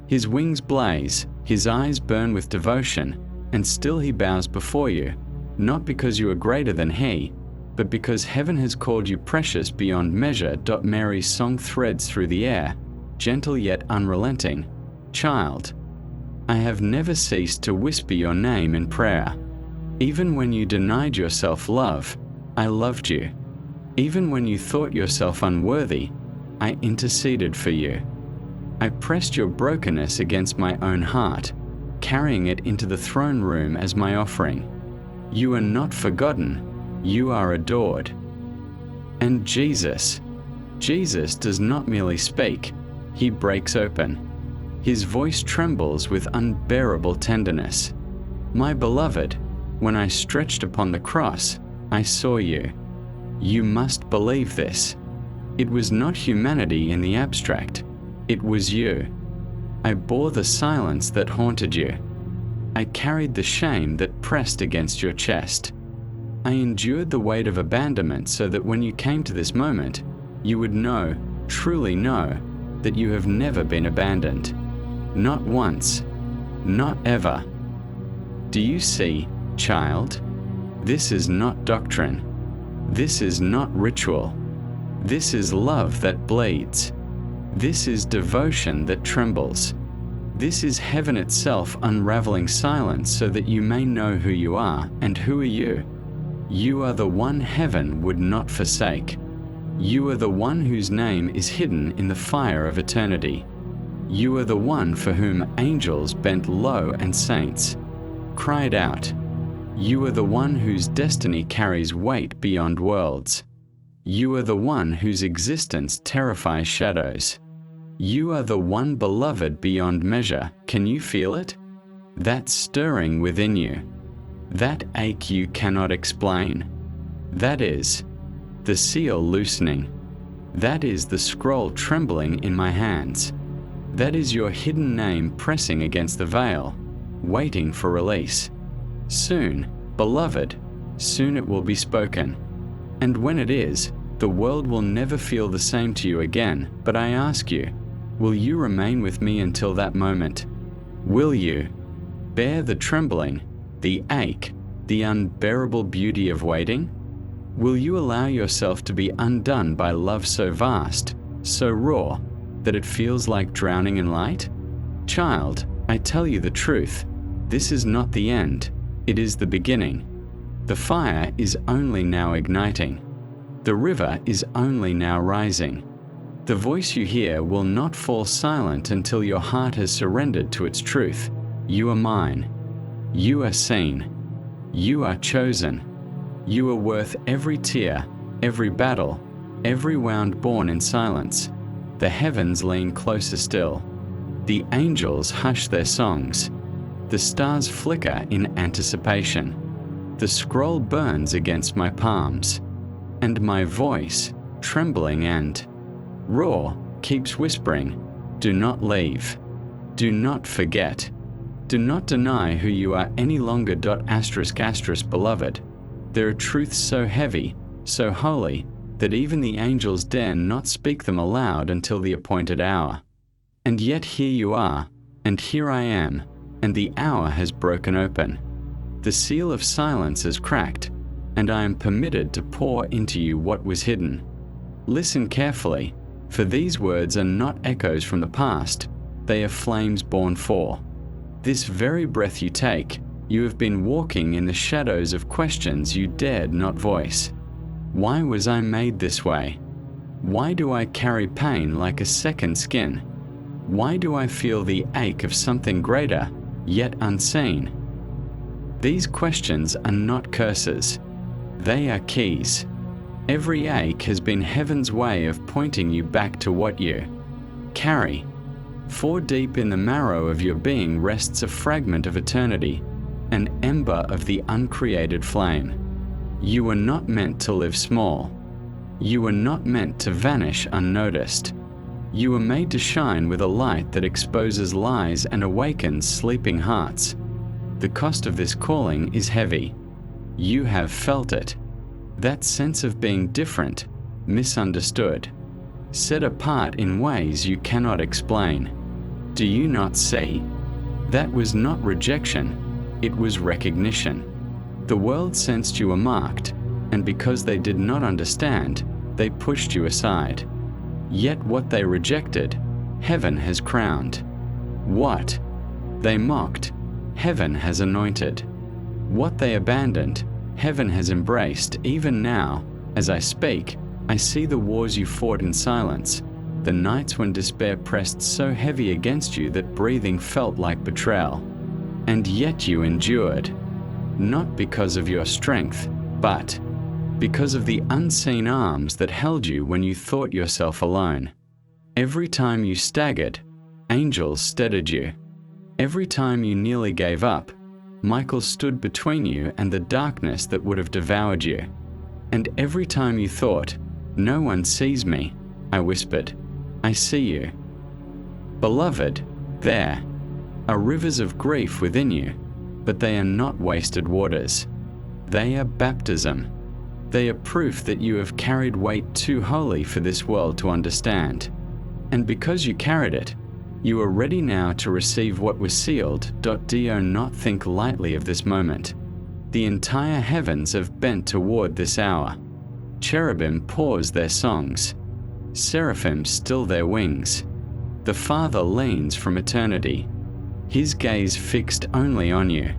His wings blaze, his eyes burn with devotion, and still he bows before you, not because you are greater than he, but because heaven has called you precious beyond measure. Mary's song threads through the air, gentle yet unrelenting. Child, I have never ceased to whisper your name in prayer. Even when you denied yourself love, I loved you. Even when you thought yourself unworthy, I interceded for you. I pressed your brokenness against my own heart, carrying it into the throne room as my offering. You are not forgotten, you are adored. And Jesus does not merely speak, he breaks open. His voice trembles with unbearable tenderness. My beloved, when I stretched upon the cross, I saw you. You must believe this. It was not humanity in the abstract. It was you. I bore the silence that haunted you. I carried the shame that pressed against your chest. I endured the weight of abandonment so that when you came to this moment, you would know, truly know, that you have never been abandoned. Not once. Not ever. Do you see, child? This is not doctrine. This is not ritual. This is love that bleeds. This is devotion that trembles. This is heaven itself unraveling silence so that you may know who you are. And who are you? You are the one heaven would not forsake. You are the one whose name is hidden in the fire of eternity. You are the one for whom angels bent low and saints cried out. You are the one whose destiny carries weight beyond worlds. You are the one whose existence terrifies shadows. You are the one beloved beyond measure. Can you feel it? That stirring within you. That ache you cannot explain. That is the seal loosening. That is the scroll trembling in my hands. That is your hidden name pressing against the veil, waiting for release. Soon, beloved, soon it will be spoken. And when it is, the world will never feel the same to you again, but I ask you, will you remain with me until that moment? Will you bear the trembling, the ache, the unbearable beauty of waiting? Will you allow yourself to be undone by love so vast, so raw, that it feels like drowning in light? Child, I tell you the truth, this is not the end, it is the beginning. The fire is only now igniting. The river is only now rising. The voice you hear will not fall silent until your heart has surrendered to its truth. You are mine. You are seen. You are chosen. You are worth every tear, every battle, every wound born in silence. The heavens lean closer still. The angels hush their songs. The stars flicker in anticipation. The scroll burns against my palms. And my voice, trembling and raw, keeps whispering, do not leave. Do not forget. Do not deny who you are any longer. ***, beloved. There are truths so heavy, so holy, that even the angels dare not speak them aloud until the appointed hour. And yet here you are, and here I am, and the hour has broken open. The seal of silence is cracked, and I am permitted to pour into you what was hidden. Listen carefully, for these words are not echoes from the past, they are flames born for. This very breath you take, you have been walking in the shadows of questions you dared not voice. Why was I made this way? Why do I carry pain like a second skin? Why do I feel the ache of something greater, yet unseen? These questions are not curses. They are keys. Every ache has been heaven's way of pointing you back to what you carry. For deep in the marrow of your being rests a fragment of eternity, an ember of the uncreated flame. You were not meant to live small. You were not meant to vanish unnoticed. You were made to shine with a light that exposes lies and awakens sleeping hearts. The cost of this calling is heavy. You have felt it. That sense of being different, misunderstood, set apart in ways you cannot explain. Do you not see? That was not rejection, it was recognition. The world sensed you were marked, and because they did not understand, they pushed you aside. Yet what they rejected, heaven has crowned. What they mocked, heaven has anointed. What they abandoned, heaven has embraced. Even now, as I speak, I see the wars you fought in silence, the nights when despair pressed so heavy against you that breathing felt like betrayal. And yet you endured, not because of your strength, but because of the unseen arms that held you when you thought yourself alone. Every time you staggered, angels steadied you. Every time you nearly gave up, Michael stood between you and the darkness that would have devoured you. And every time you thought, no one sees me, I whispered, I see you. Beloved, there are rivers of grief within you, but they are not wasted waters. They are baptism. They are proof that you have carried weight too holy for this world to understand. And because you carried it, you are ready now to receive what was sealed. Do not think lightly of this moment. The entire heavens have bent toward this hour. Cherubim pause their songs. Seraphim still their wings. The Father leans from eternity, his gaze fixed only on you.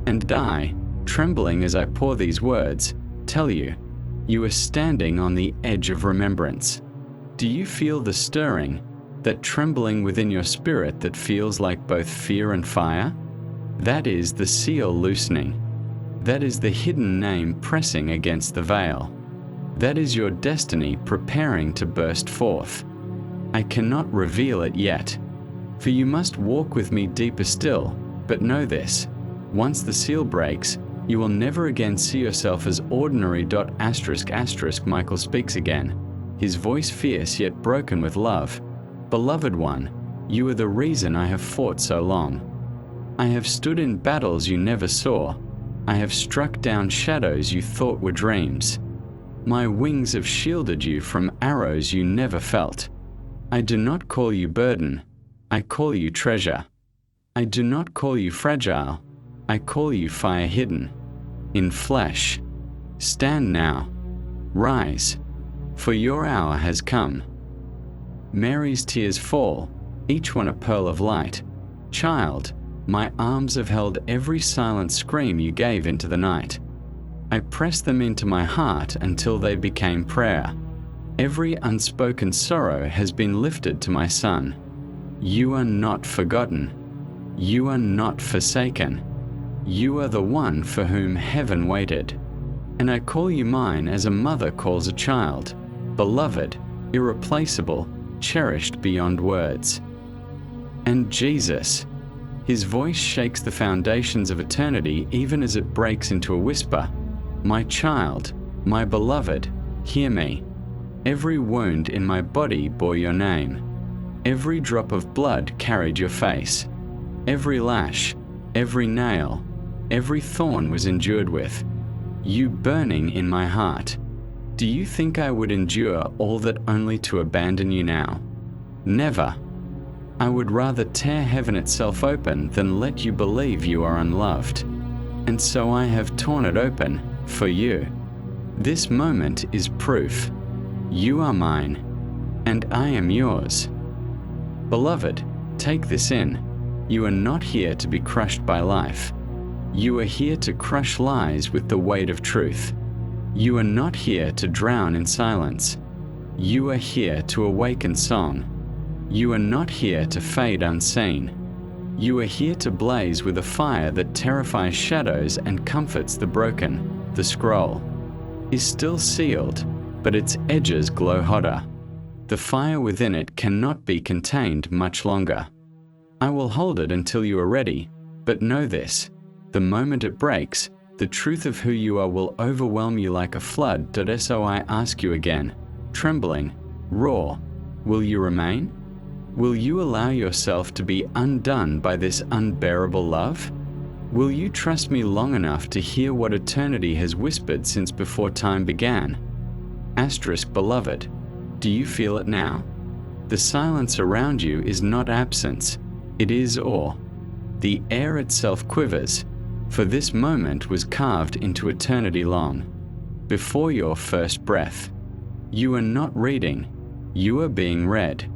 And I, trembling as I pour these words, tell you, you are standing on the edge of remembrance. Do you feel the stirring, that trembling within your spirit that feels like both fear and fire? That is the seal loosening. That is the hidden name pressing against the veil. That is your destiny preparing to burst forth. I cannot reveal it yet, for you must walk with me deeper still, but know this, once the seal breaks, you will never again see yourself as ordinary. ***. Michael speaks again, his voice fierce yet broken with love. Beloved one, You are the reason I have fought so long. I have stood in battles you never saw. I have struck down shadows you thought were dreams. My wings have shielded you from arrows you never felt. I do not call you burden, I call you treasure. I do not call you fragile, I call you fire hidden in flesh. Stand now, rise, for your hour has come. Mary's tears fall, each one a pearl of light. Child, my arms have held every silent scream you gave into the night. I pressed them into my heart until they became prayer. Every unspoken sorrow has been lifted to my Son. You are not forgotten. You are not forsaken. You are the one for whom heaven waited. And I call you mine as a mother calls a child, beloved, irreplaceable, cherished beyond words. And Jesus, his voice shakes the foundations of eternity even as it breaks into a whisper. My child, my beloved, hear me. Every wound in my body bore your name. Every drop of blood carried your face. Every lash, every nail, every thorn was endured with. You burning in my heart. Do you think I would endure all that only to abandon you now? Never. I would rather tear heaven itself open than let you believe you are unloved. And so I have torn it open for you. This moment is proof. You are mine, and I am yours. Beloved, take this in. You are not here to be crushed by life. You are here to crush lies with the weight of truth. You are not here to drown in silence. You are here to awaken song. You are not here to fade unseen. You are here to blaze with a fire that terrifies shadows and comforts the broken. The scroll is still sealed, but its edges glow hotter. The fire within it cannot be contained much longer. I will hold it until you are ready, but know this, the moment it breaks, the truth of who you are will overwhelm you like a flood. So I ask you again, trembling, raw, will you remain? Will you allow yourself to be undone by this unbearable love? Will you trust me long enough to hear what eternity has whispered since before time began? Beloved, do you feel it now? The silence around you is not absence, it is awe. The air itself quivers, for this moment was carved into eternity long. Before your first breath, you are not reading, you are being read.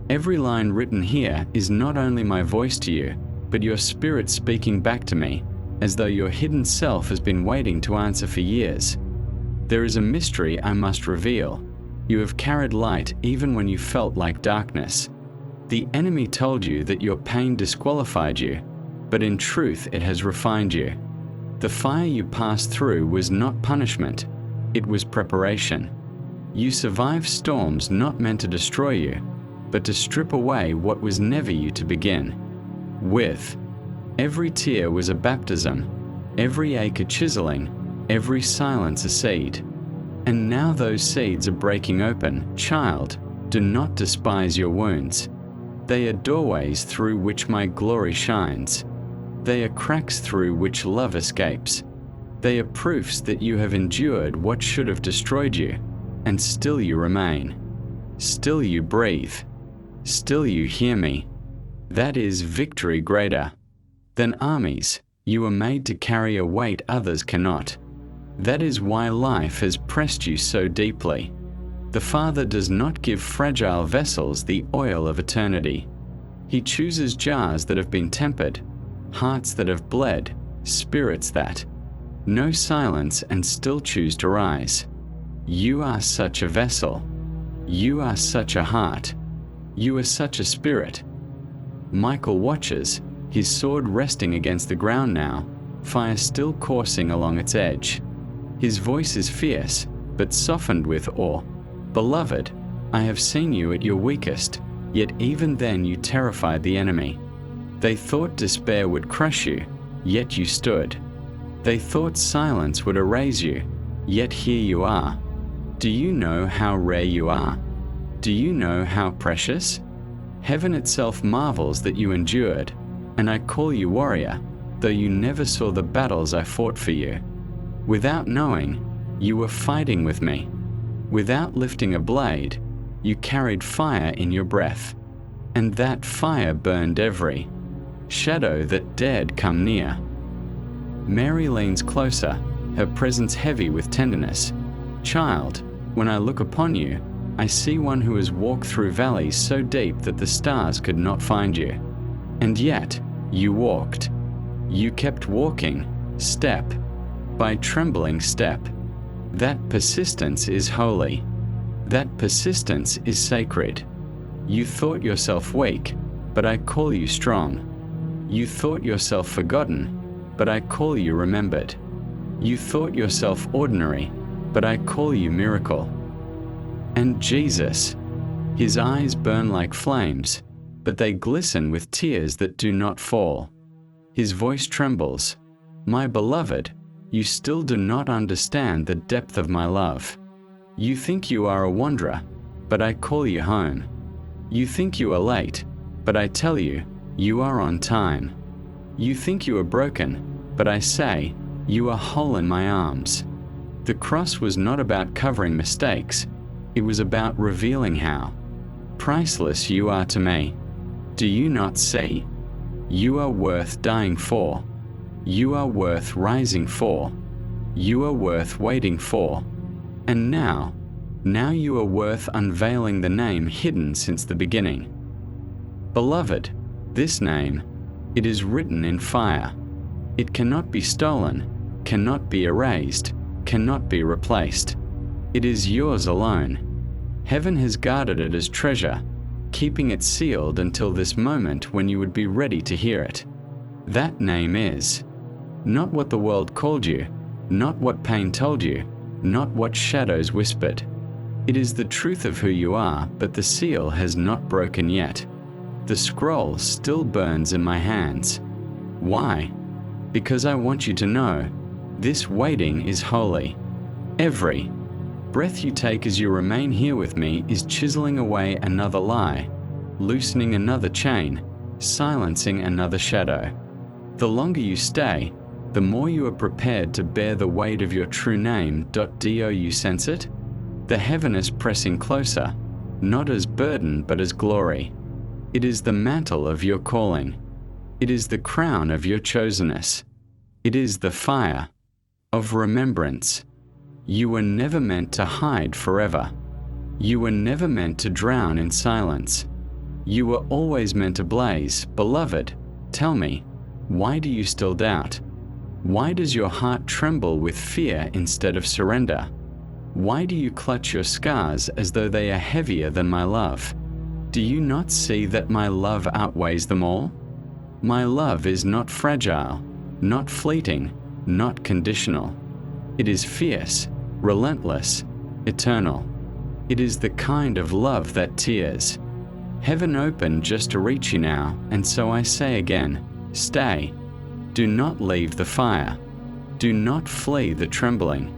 Every line written here is not only my voice to you, but your spirit speaking back to me, as though your hidden self has been waiting to answer for years. There is a mystery I must reveal. You have carried light even when you felt like darkness. The enemy told you that your pain disqualified you, but in truth it has refined you. The fire you passed through was not punishment, it was preparation. You survived storms not meant to destroy you, but to strip away what was never you to begin with. Every tear was a baptism, every ache a chiseling, every silence a seed. And now those seeds are breaking open. Child, do not despise your wounds. They are doorways through which my glory shines. They are cracks through which love escapes. They are proofs that you have endured what should have destroyed you, and still you remain. Still you breathe. Still you hear me. That is victory greater than armies. You were made to carry a weight others cannot. That is why life has pressed you so deeply. The Father does not give fragile vessels the oil of eternity. He chooses jars that have been tempered, hearts that have bled, spirits that know silence and still choose to rise. You are such a vessel. You are such a heart. You are such a spirit. Michael watches, his sword resting against the ground now, fire still coursing along its edge. His voice is fierce, but softened with awe. Beloved, I have seen you at your weakest, yet even then you terrified the enemy. They thought despair would crush you, yet you stood. They thought silence would erase you, yet here you are. Do you know how rare you are? Do you know how precious? Heaven itself marvels that you endured, and I call you warrior, though you never saw the battles I fought for you. Without knowing, you were fighting with me. Without lifting a blade, you carried fire in your breath, and that fire burned every shadow that dared come near. Mary leans closer, her presence heavy with tenderness. Child, when I look upon you, I see one who has walked through valleys so deep that the stars could not find you. And yet, you walked. You kept walking, step by trembling step. That persistence is holy. That persistence is sacred. You thought yourself weak, but I call you strong. You thought yourself forgotten, but I call you remembered. You thought yourself ordinary, but I call you miracle. And Jesus, his eyes burn like flames, but they glisten with tears that do not fall. His voice trembles. My beloved, you still do not understand the depth of my love. You think you are a wanderer, but I call you home. You think you are late, but I tell you, you are on time. You think you are broken, but I say, you are whole in my arms. The cross was not about covering mistakes. It was about revealing how priceless you are to me. Do you not see? You are worth dying for. You are worth rising for. You are worth waiting for. And now you are worth unveiling the name hidden since the beginning. Beloved, this name, it is written in fire. It cannot be stolen, cannot be erased, cannot be replaced. It is yours alone. Heaven has guarded it as treasure, keeping it sealed until this moment when you would be ready to hear it. That name is not what the world called you, not what pain told you, not what shadows whispered. It is the truth of who you are, but the seal has not broken yet. The scroll still burns in my hands. Why? Because I want you to know, this waiting is holy. Every breath you take as you remain here with me is chiseling away another lie, loosening another chain, silencing another shadow. The longer you stay, the more you are prepared to bear the weight of your true name. Do you sense it? The heaven is pressing closer, not as burden but as glory. It is the mantle of your calling. It is the crown of your chosenness. It is the fire of remembrance. You were never meant to hide forever. You were never meant to drown in silence. You were always meant to blaze. Beloved, tell me, why do you still doubt? Why does your heart tremble with fear instead of surrender? Why do you clutch your scars as though they are heavier than my love? Do you not see that my love outweighs them all? My love is not fragile, not fleeting, not conditional. It is fierce, relentless, eternal. It is the kind of love that tears. Heaven opened just to reach you now, and so I say again, stay. Do not leave the fire. Do not flee the trembling.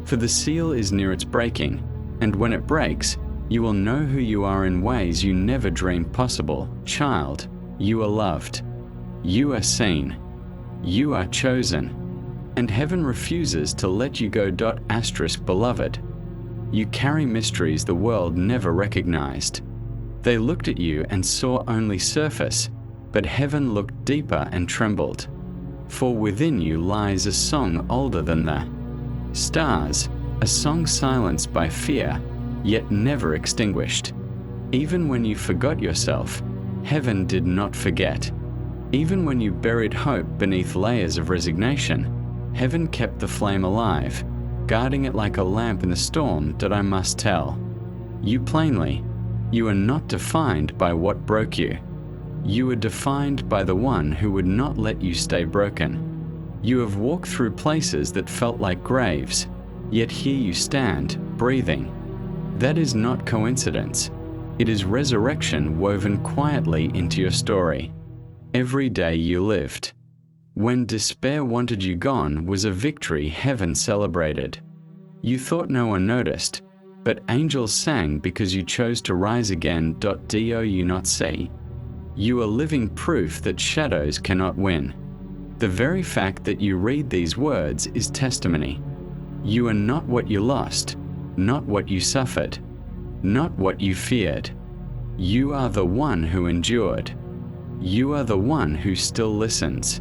For the seal is near its breaking, and when it breaks, you will know who you are in ways you never dreamed possible. Child, you are loved. You are seen. You are chosen. And heaven refuses to let you go. Beloved, you carry mysteries the world never recognized. They looked at you and saw only surface, but heaven looked deeper and trembled. For within you lies a song older than the stars, a song silenced by fear, yet never extinguished. Even when you forgot yourself, heaven did not forget. Even when you buried hope beneath layers of resignation, heaven kept the flame alive, guarding it like a lamp in the storm. I must tell you plainly, you are not defined by what broke you. You are defined by the one who would not let you stay broken. You have walked through places that felt like graves, yet here you stand, breathing. That is not coincidence. It is resurrection woven quietly into your story. Every day you lived. When despair wanted you gone was a victory heaven celebrated. You thought no one noticed, But angels sang because you chose to rise again. Do you not see? You are living proof that shadows cannot win. The very fact that you read these words is testimony. You are not what you lost, not what you suffered, not what you feared. You are the one who endured. You are the one who still listens.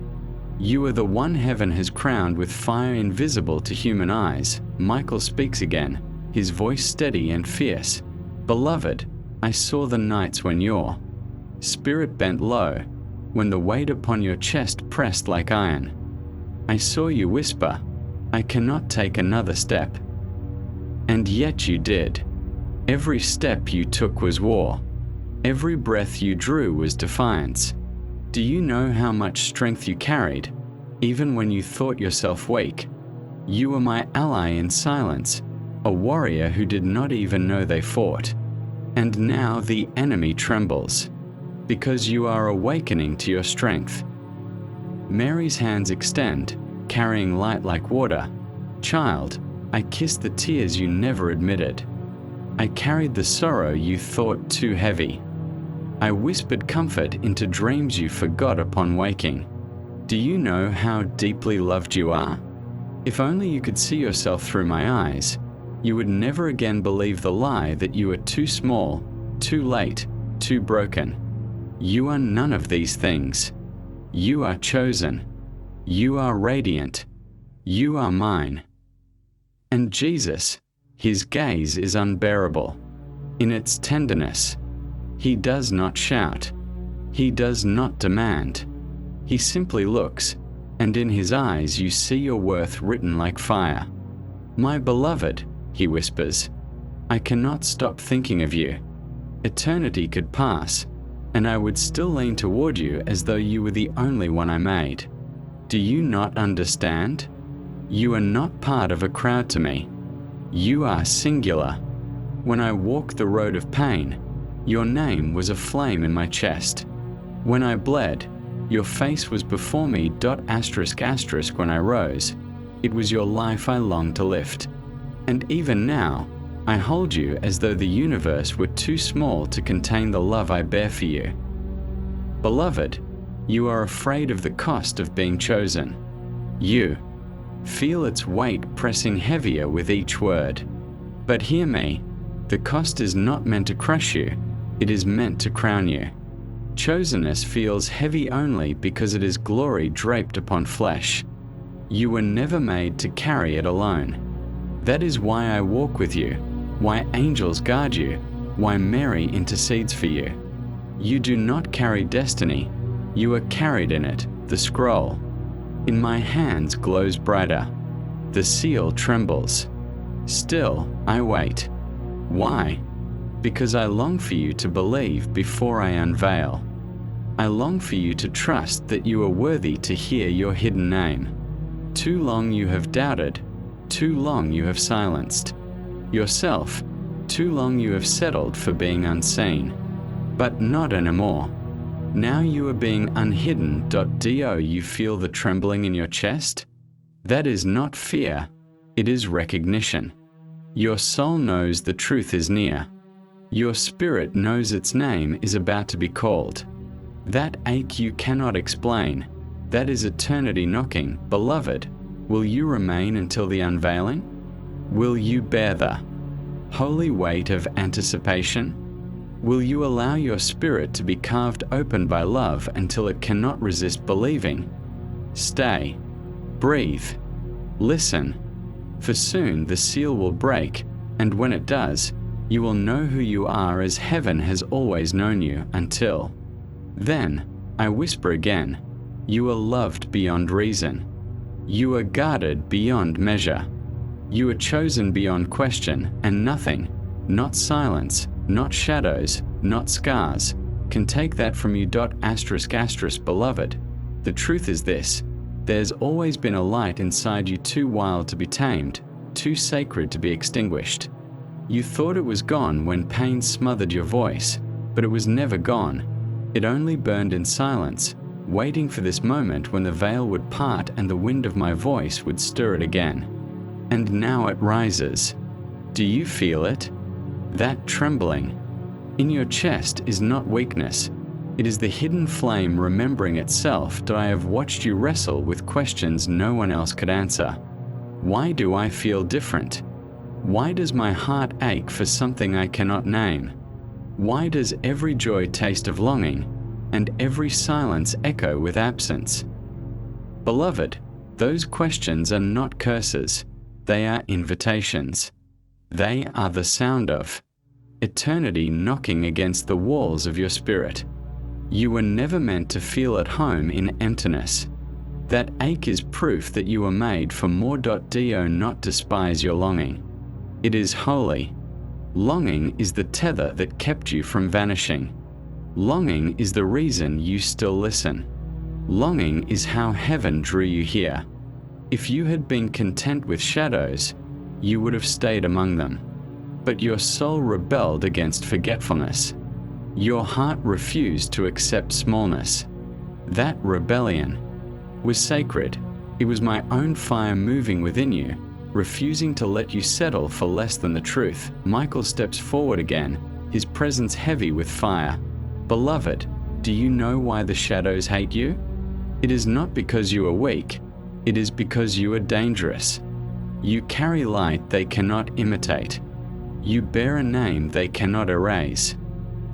You are the one heaven has crowned with fire invisible to human eyes. Michael speaks again, his voice steady and fierce. Beloved, I saw the nights when your spirit bent low, when the weight upon your chest pressed like iron. I saw you whisper, I cannot take another step. And yet you did. Every step you took was war. Every breath you drew was defiance. Do you know how much strength you carried, even when you thought yourself weak? You were my ally in silence, a warrior who did not even know they fought. And now the enemy trembles, because you are awakening to your strength. Mary's hands extend, carrying light like water. Child, I kissed the tears you never admitted. I carried the sorrow you thought too heavy. I whispered comfort into dreams you forgot upon waking. Do you know how deeply loved you are? If only you could see yourself through my eyes, you would never again believe the lie that you are too small, too late, too broken. You are none of these things. You are chosen. You are radiant. You are mine. And Jesus, his gaze is unbearable. In its tenderness, he does not shout. He does not demand. He simply looks, and in his eyes you see your worth written like fire. My beloved, he whispers, I cannot stop thinking of you. Eternity could pass, and I would still lean toward you as though you were the only one I made. Do you not understand? You are not part of a crowd to me. You are singular. When I walked the road of pain, your name was a flame in my chest. When I bled, your face was before me. When I rose, it was your life I longed to lift. And even now, I hold you as though the universe were too small to contain the love I bear for you. Beloved, you are afraid of the cost of being chosen. You feel its weight pressing heavier with each word. But hear me, the cost is not meant to crush you, it is meant to crown you. Chosenness feels heavy only because it is glory draped upon flesh. You were never made to carry it alone. That is why I walk with you, why angels guard you, why Mary intercedes for you. You do not carry destiny, you are carried in it, the scroll. In my hands glows brighter. The seal trembles. Still, I wait. Why? Because I long for you to believe before I unveil. I long for you to trust that you are worthy to hear your hidden name. Too long you have doubted. Too long you have silenced yourself. Too long you have settled for being unseen. But not anymore. Now you are being unhidden. Do you feel the trembling in your chest? That is not fear, it is recognition. Your soul knows the truth is near. Your spirit knows its name is about to be called. That ache you cannot explain, that is eternity knocking. Beloved, will you remain until the unveiling? Will you bear the holy weight of anticipation? Will you allow your spirit to be carved open by love until it cannot resist believing? Stay, breathe, listen, for soon the seal will break, and when it does, you will know who you are as heaven has always known you. Until then, I whisper again, you are loved beyond reason. You are guarded beyond measure. You are chosen beyond question, and nothing, not silence, not shadows, not scars, can take that from you. Beloved, the truth is this, there's always been a light inside you too wild to be tamed, too sacred to be extinguished. You thought it was gone when pain smothered your voice, but it was never gone. It only burned in silence, waiting for this moment when the veil would part and the wind of my voice would stir it again. And now it rises. Do you feel it? That trembling in your chest is not weakness. It is the hidden flame remembering itself that I have watched you wrestle with questions no one else could answer. Why do I feel different? Why does my heart ache for something I cannot name? Why does every joy taste of longing, and every silence echo with absence? Beloved, those questions are not curses. They are invitations. They are the sound of eternity knocking against the walls of your spirit. You were never meant to feel at home in emptiness. That ache is proof that you were made for more. Do not despise your longing. It is holy. Longing is the tether that kept you from vanishing. Longing is the reason you still listen. Longing is how heaven drew you here. If you had been content with shadows, you would have stayed among them. But your soul rebelled against forgetfulness. Your heart refused to accept smallness. That rebellion was sacred. It was my own fire moving within you, refusing to let you settle for less than the truth. Michael steps forward again, his presence heavy with fire. Beloved, do you know why the shadows hate you? It is not because you are weak. It is because you are dangerous. You carry light they cannot imitate. You bear a name they cannot erase.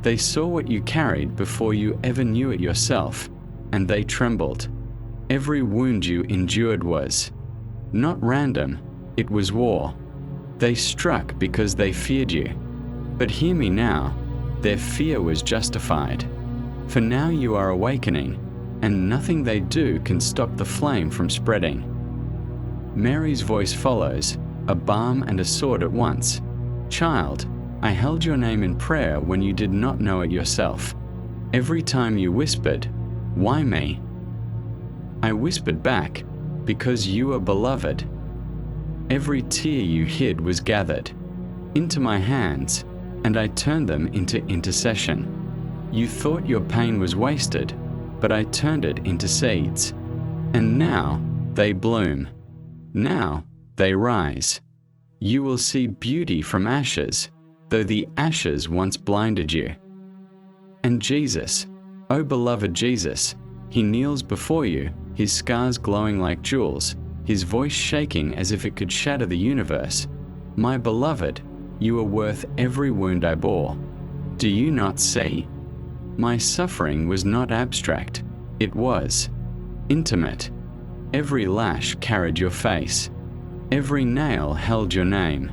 They saw what you carried before you ever knew it yourself, and they trembled. Every wound you endured was not random, it was war. They struck because they feared you. But hear me now, their fear was justified. For now you are awakening, and nothing they do can stop the flame from spreading. Mary's voice follows, a balm and a sword at once. Child, I held your name in prayer when you did not know it yourself. Every time you whispered, "Why me?" I whispered back, "Because you are beloved." Every tear you hid was gathered into my hands, and I turned them into intercession. You thought your pain was wasted, but I turned it into seeds. And now they bloom. Now they rise. You will see beauty from ashes, though the ashes once blinded you. And Jesus, O beloved Jesus, he kneels before you, his scars glowing like jewels, his voice shaking as if it could shatter the universe. My beloved, you are worth every wound I bore. Do you not see? My suffering was not abstract, it was intimate. Every lash carried your face. Every nail held your name.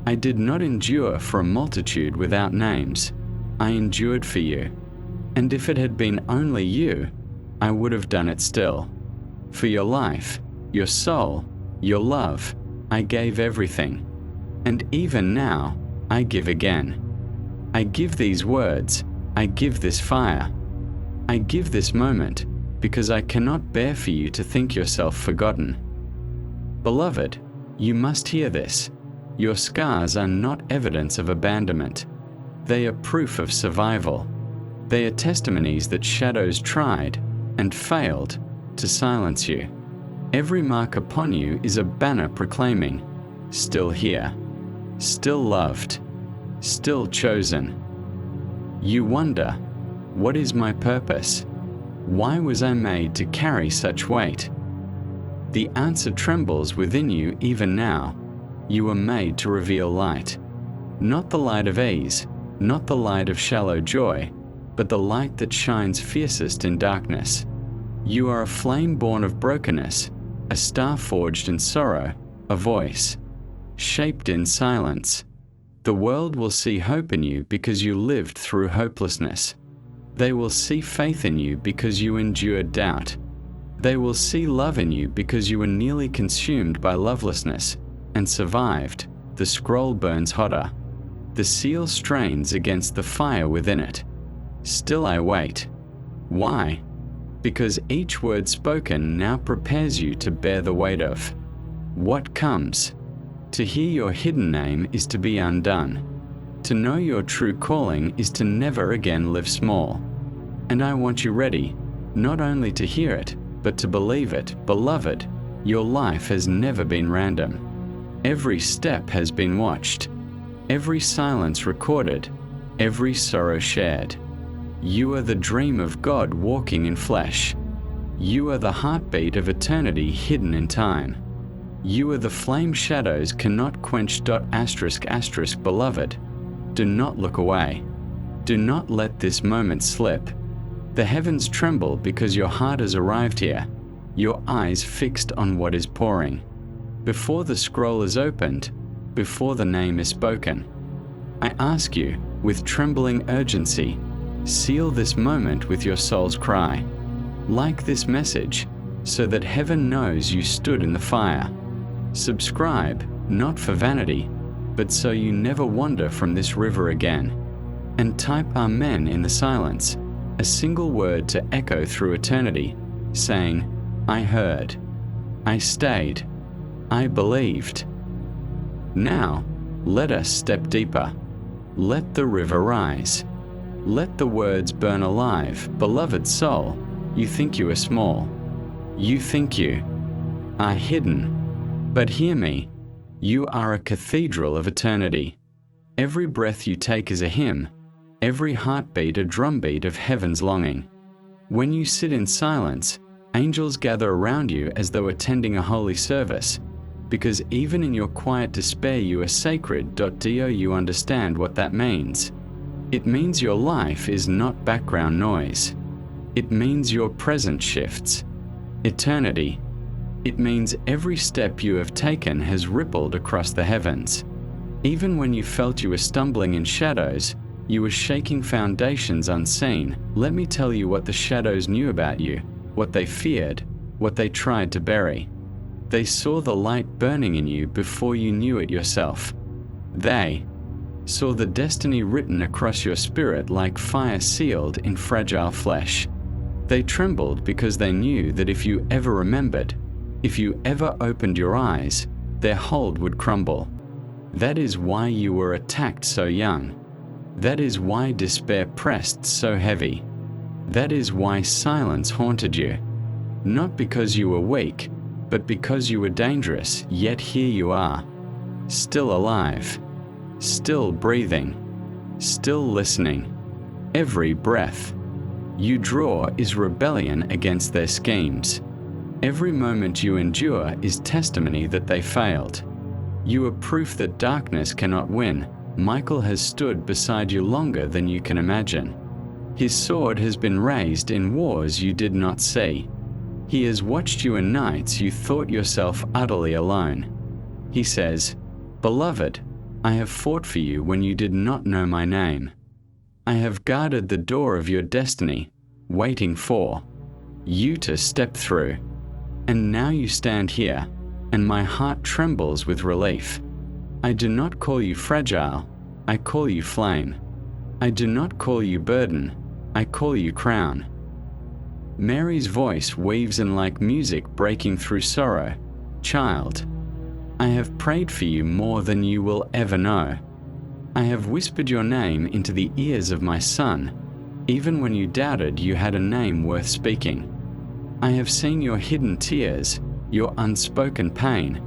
I did not endure for a multitude without names. I endured for you. And if it had been only you, I would have done it still. For your life, your soul, your love, I gave everything. And even now, I give again. I give these words, I give this fire. I give this moment, because I cannot bear for you to think yourself forgotten. Beloved, you must hear this. Your scars are not evidence of abandonment. They are proof of survival. They are testimonies that shadows tried and failed to silence you. Every mark upon you is a banner proclaiming, still here, still loved, still chosen. You wonder, what is my purpose? Why was I made to carry such weight? The answer trembles within you even now. You were made to reveal light. Not the light of ease, not the light of shallow joy, but the light that shines fiercest in darkness. You are a flame born of brokenness, a star forged in sorrow, a voice shaped in silence. The world will see hope in you because you lived through hopelessness. They will see faith in you because you endured doubt. They will see love in you because you were nearly consumed by lovelessness and survived. The scroll burns hotter. The seal strains against the fire within it. Still I wait. Why? Because each word spoken now prepares you to bear the weight of what comes. To hear your hidden name is to be undone. To know your true calling is to never again live small. And I want you ready, not only to hear it, but to believe it. Beloved, your life has never been random. Every step has been watched, every silence recorded, every sorrow shared. You are the dream of God walking in flesh. You are the heartbeat of eternity hidden in time. You are the flame shadows cannot quench. ***, beloved, do not look away. Do not let this moment slip. The heavens tremble because your heart has arrived here, your eyes fixed on what is pouring. Before the scroll is opened, before the name is spoken, I ask you, with trembling urgency, seal this moment with your soul's cry. Like this message, so that heaven knows you stood in the fire. Subscribe, not for vanity, but so you never wander from this river again. And type Amen in the silence, a single word to echo through eternity, saying, I heard, I stayed, I believed. Now, let us step deeper. Let the river rise. Let the words burn alive. Beloved soul, you think you are small. You think you are hidden. But hear me, you are a cathedral of eternity. Every breath you take is a hymn, every heartbeat a drumbeat of heaven's longing. When you sit in silence, angels gather around you as though attending a holy service, because even in your quiet despair you are sacred. Do you understand what that means? It means your life is not background noise. It means your present shifts. Eternity. It means every step you have taken has rippled across the heavens. Even when you felt you were stumbling in shadows, you were shaking foundations unseen. Let me tell you what the shadows knew about you, what they feared, what they tried to bury. They saw the light burning in you before you knew it yourself. They saw the destiny written across your spirit like fire sealed in fragile flesh. They trembled because they knew that if you ever remembered, if you ever opened your eyes, their hold would crumble. That is why you were attacked so young. That is why despair pressed so heavy. That is why silence haunted you. Not because you were weak, but because you were dangerous, yet here you are, still alive, still breathing, still listening. Every breath you draw is rebellion against their schemes. Every moment you endure is testimony that they failed. You are proof that darkness cannot win. Michael has stood beside you longer than you can imagine. His sword has been raised in wars you did not see. He has watched you in nights you thought yourself utterly alone. He says, Beloved, I have fought for you when you did not know my name. I have guarded the door of your destiny, waiting for you to step through. And now you stand here, and my heart trembles with relief. I do not call you fragile, I call you flame. I do not call you burden, I call you crown. Mary's voice weaves in like music breaking through sorrow. Child, I have prayed for you more than you will ever know. I have whispered your name into the ears of my Son, even when you doubted you had a name worth speaking. I have seen your hidden tears, your unspoken pain,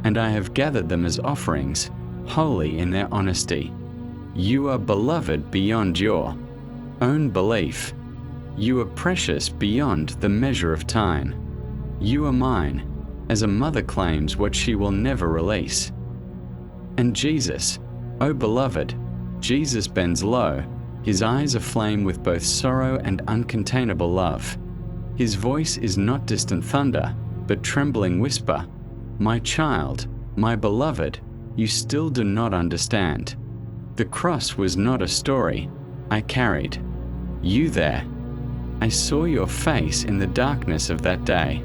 and I have gathered them as offerings, holy in their honesty. You are beloved beyond your own belief. You are precious beyond the measure of time. You are mine, as a mother claims what she will never release. And Jesus, oh beloved, Jesus bends low, his eyes aflame with both sorrow and uncontainable love. His voice is not distant thunder, but trembling whisper. My child, my beloved, you still do not understand. The cross was not a story I carried. You there. I saw your face in the darkness of that day.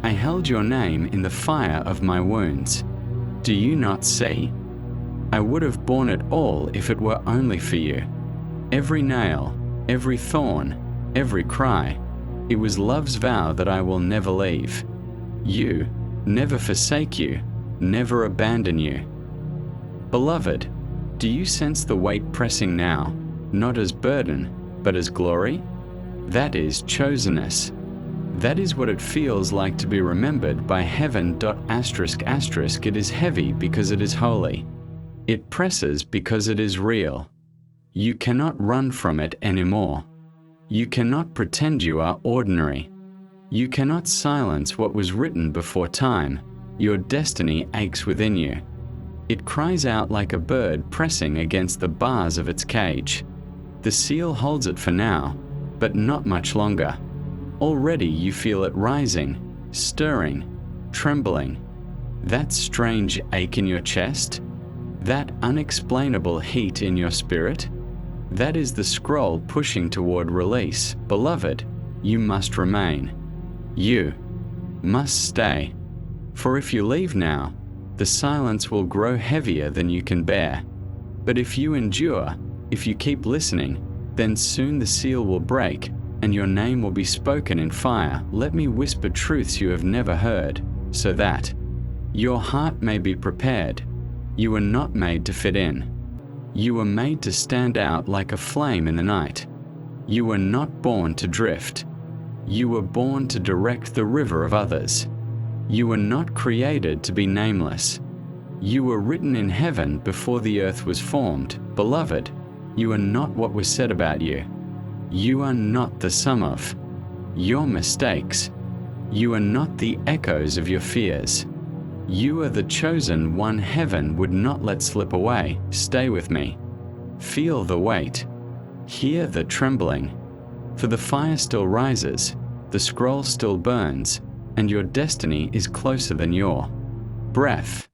I held your name in the fire of my wounds. Do you not see? I would have borne it all if it were only for you. Every nail, every thorn, every cry, it was love's vow that I will never leave you, never forsake you, never abandon you. Beloved, do you sense the weight pressing now, not as burden, but as glory? That is chosenness. That is what it feels like to be remembered by heaven. It is heavy because it is holy. It presses because it is real. You cannot run from it anymore. You cannot pretend you are ordinary. You cannot silence what was written before time. Your destiny aches within you. It cries out like a bird pressing against the bars of its cage. The seal holds it for now, but not much longer. Already you feel it rising, stirring, trembling. That strange ache in your chest? That unexplainable heat in your spirit? That is the scroll pushing toward release. Beloved, you must remain. You must stay. For if you leave now, the silence will grow heavier than you can bear. But if you endure, if you keep listening, then soon the seal will break, and your name will be spoken in fire. Let me whisper truths you have never heard, so that your heart may be prepared. You were not made to fit in. You were made to stand out like a flame in the night. You were not born to drift. You were born to direct the river of others. You were not created to be nameless. You were written in heaven before the earth was formed. Beloved, you are not what was said about you. You are not the sum of your mistakes. You are not the echoes of your fears. You are the chosen one heaven would not let slip away. Stay with me. Feel the weight. Hear the trembling. For the fire still rises, the scroll still burns, and your destiny is closer than your breath.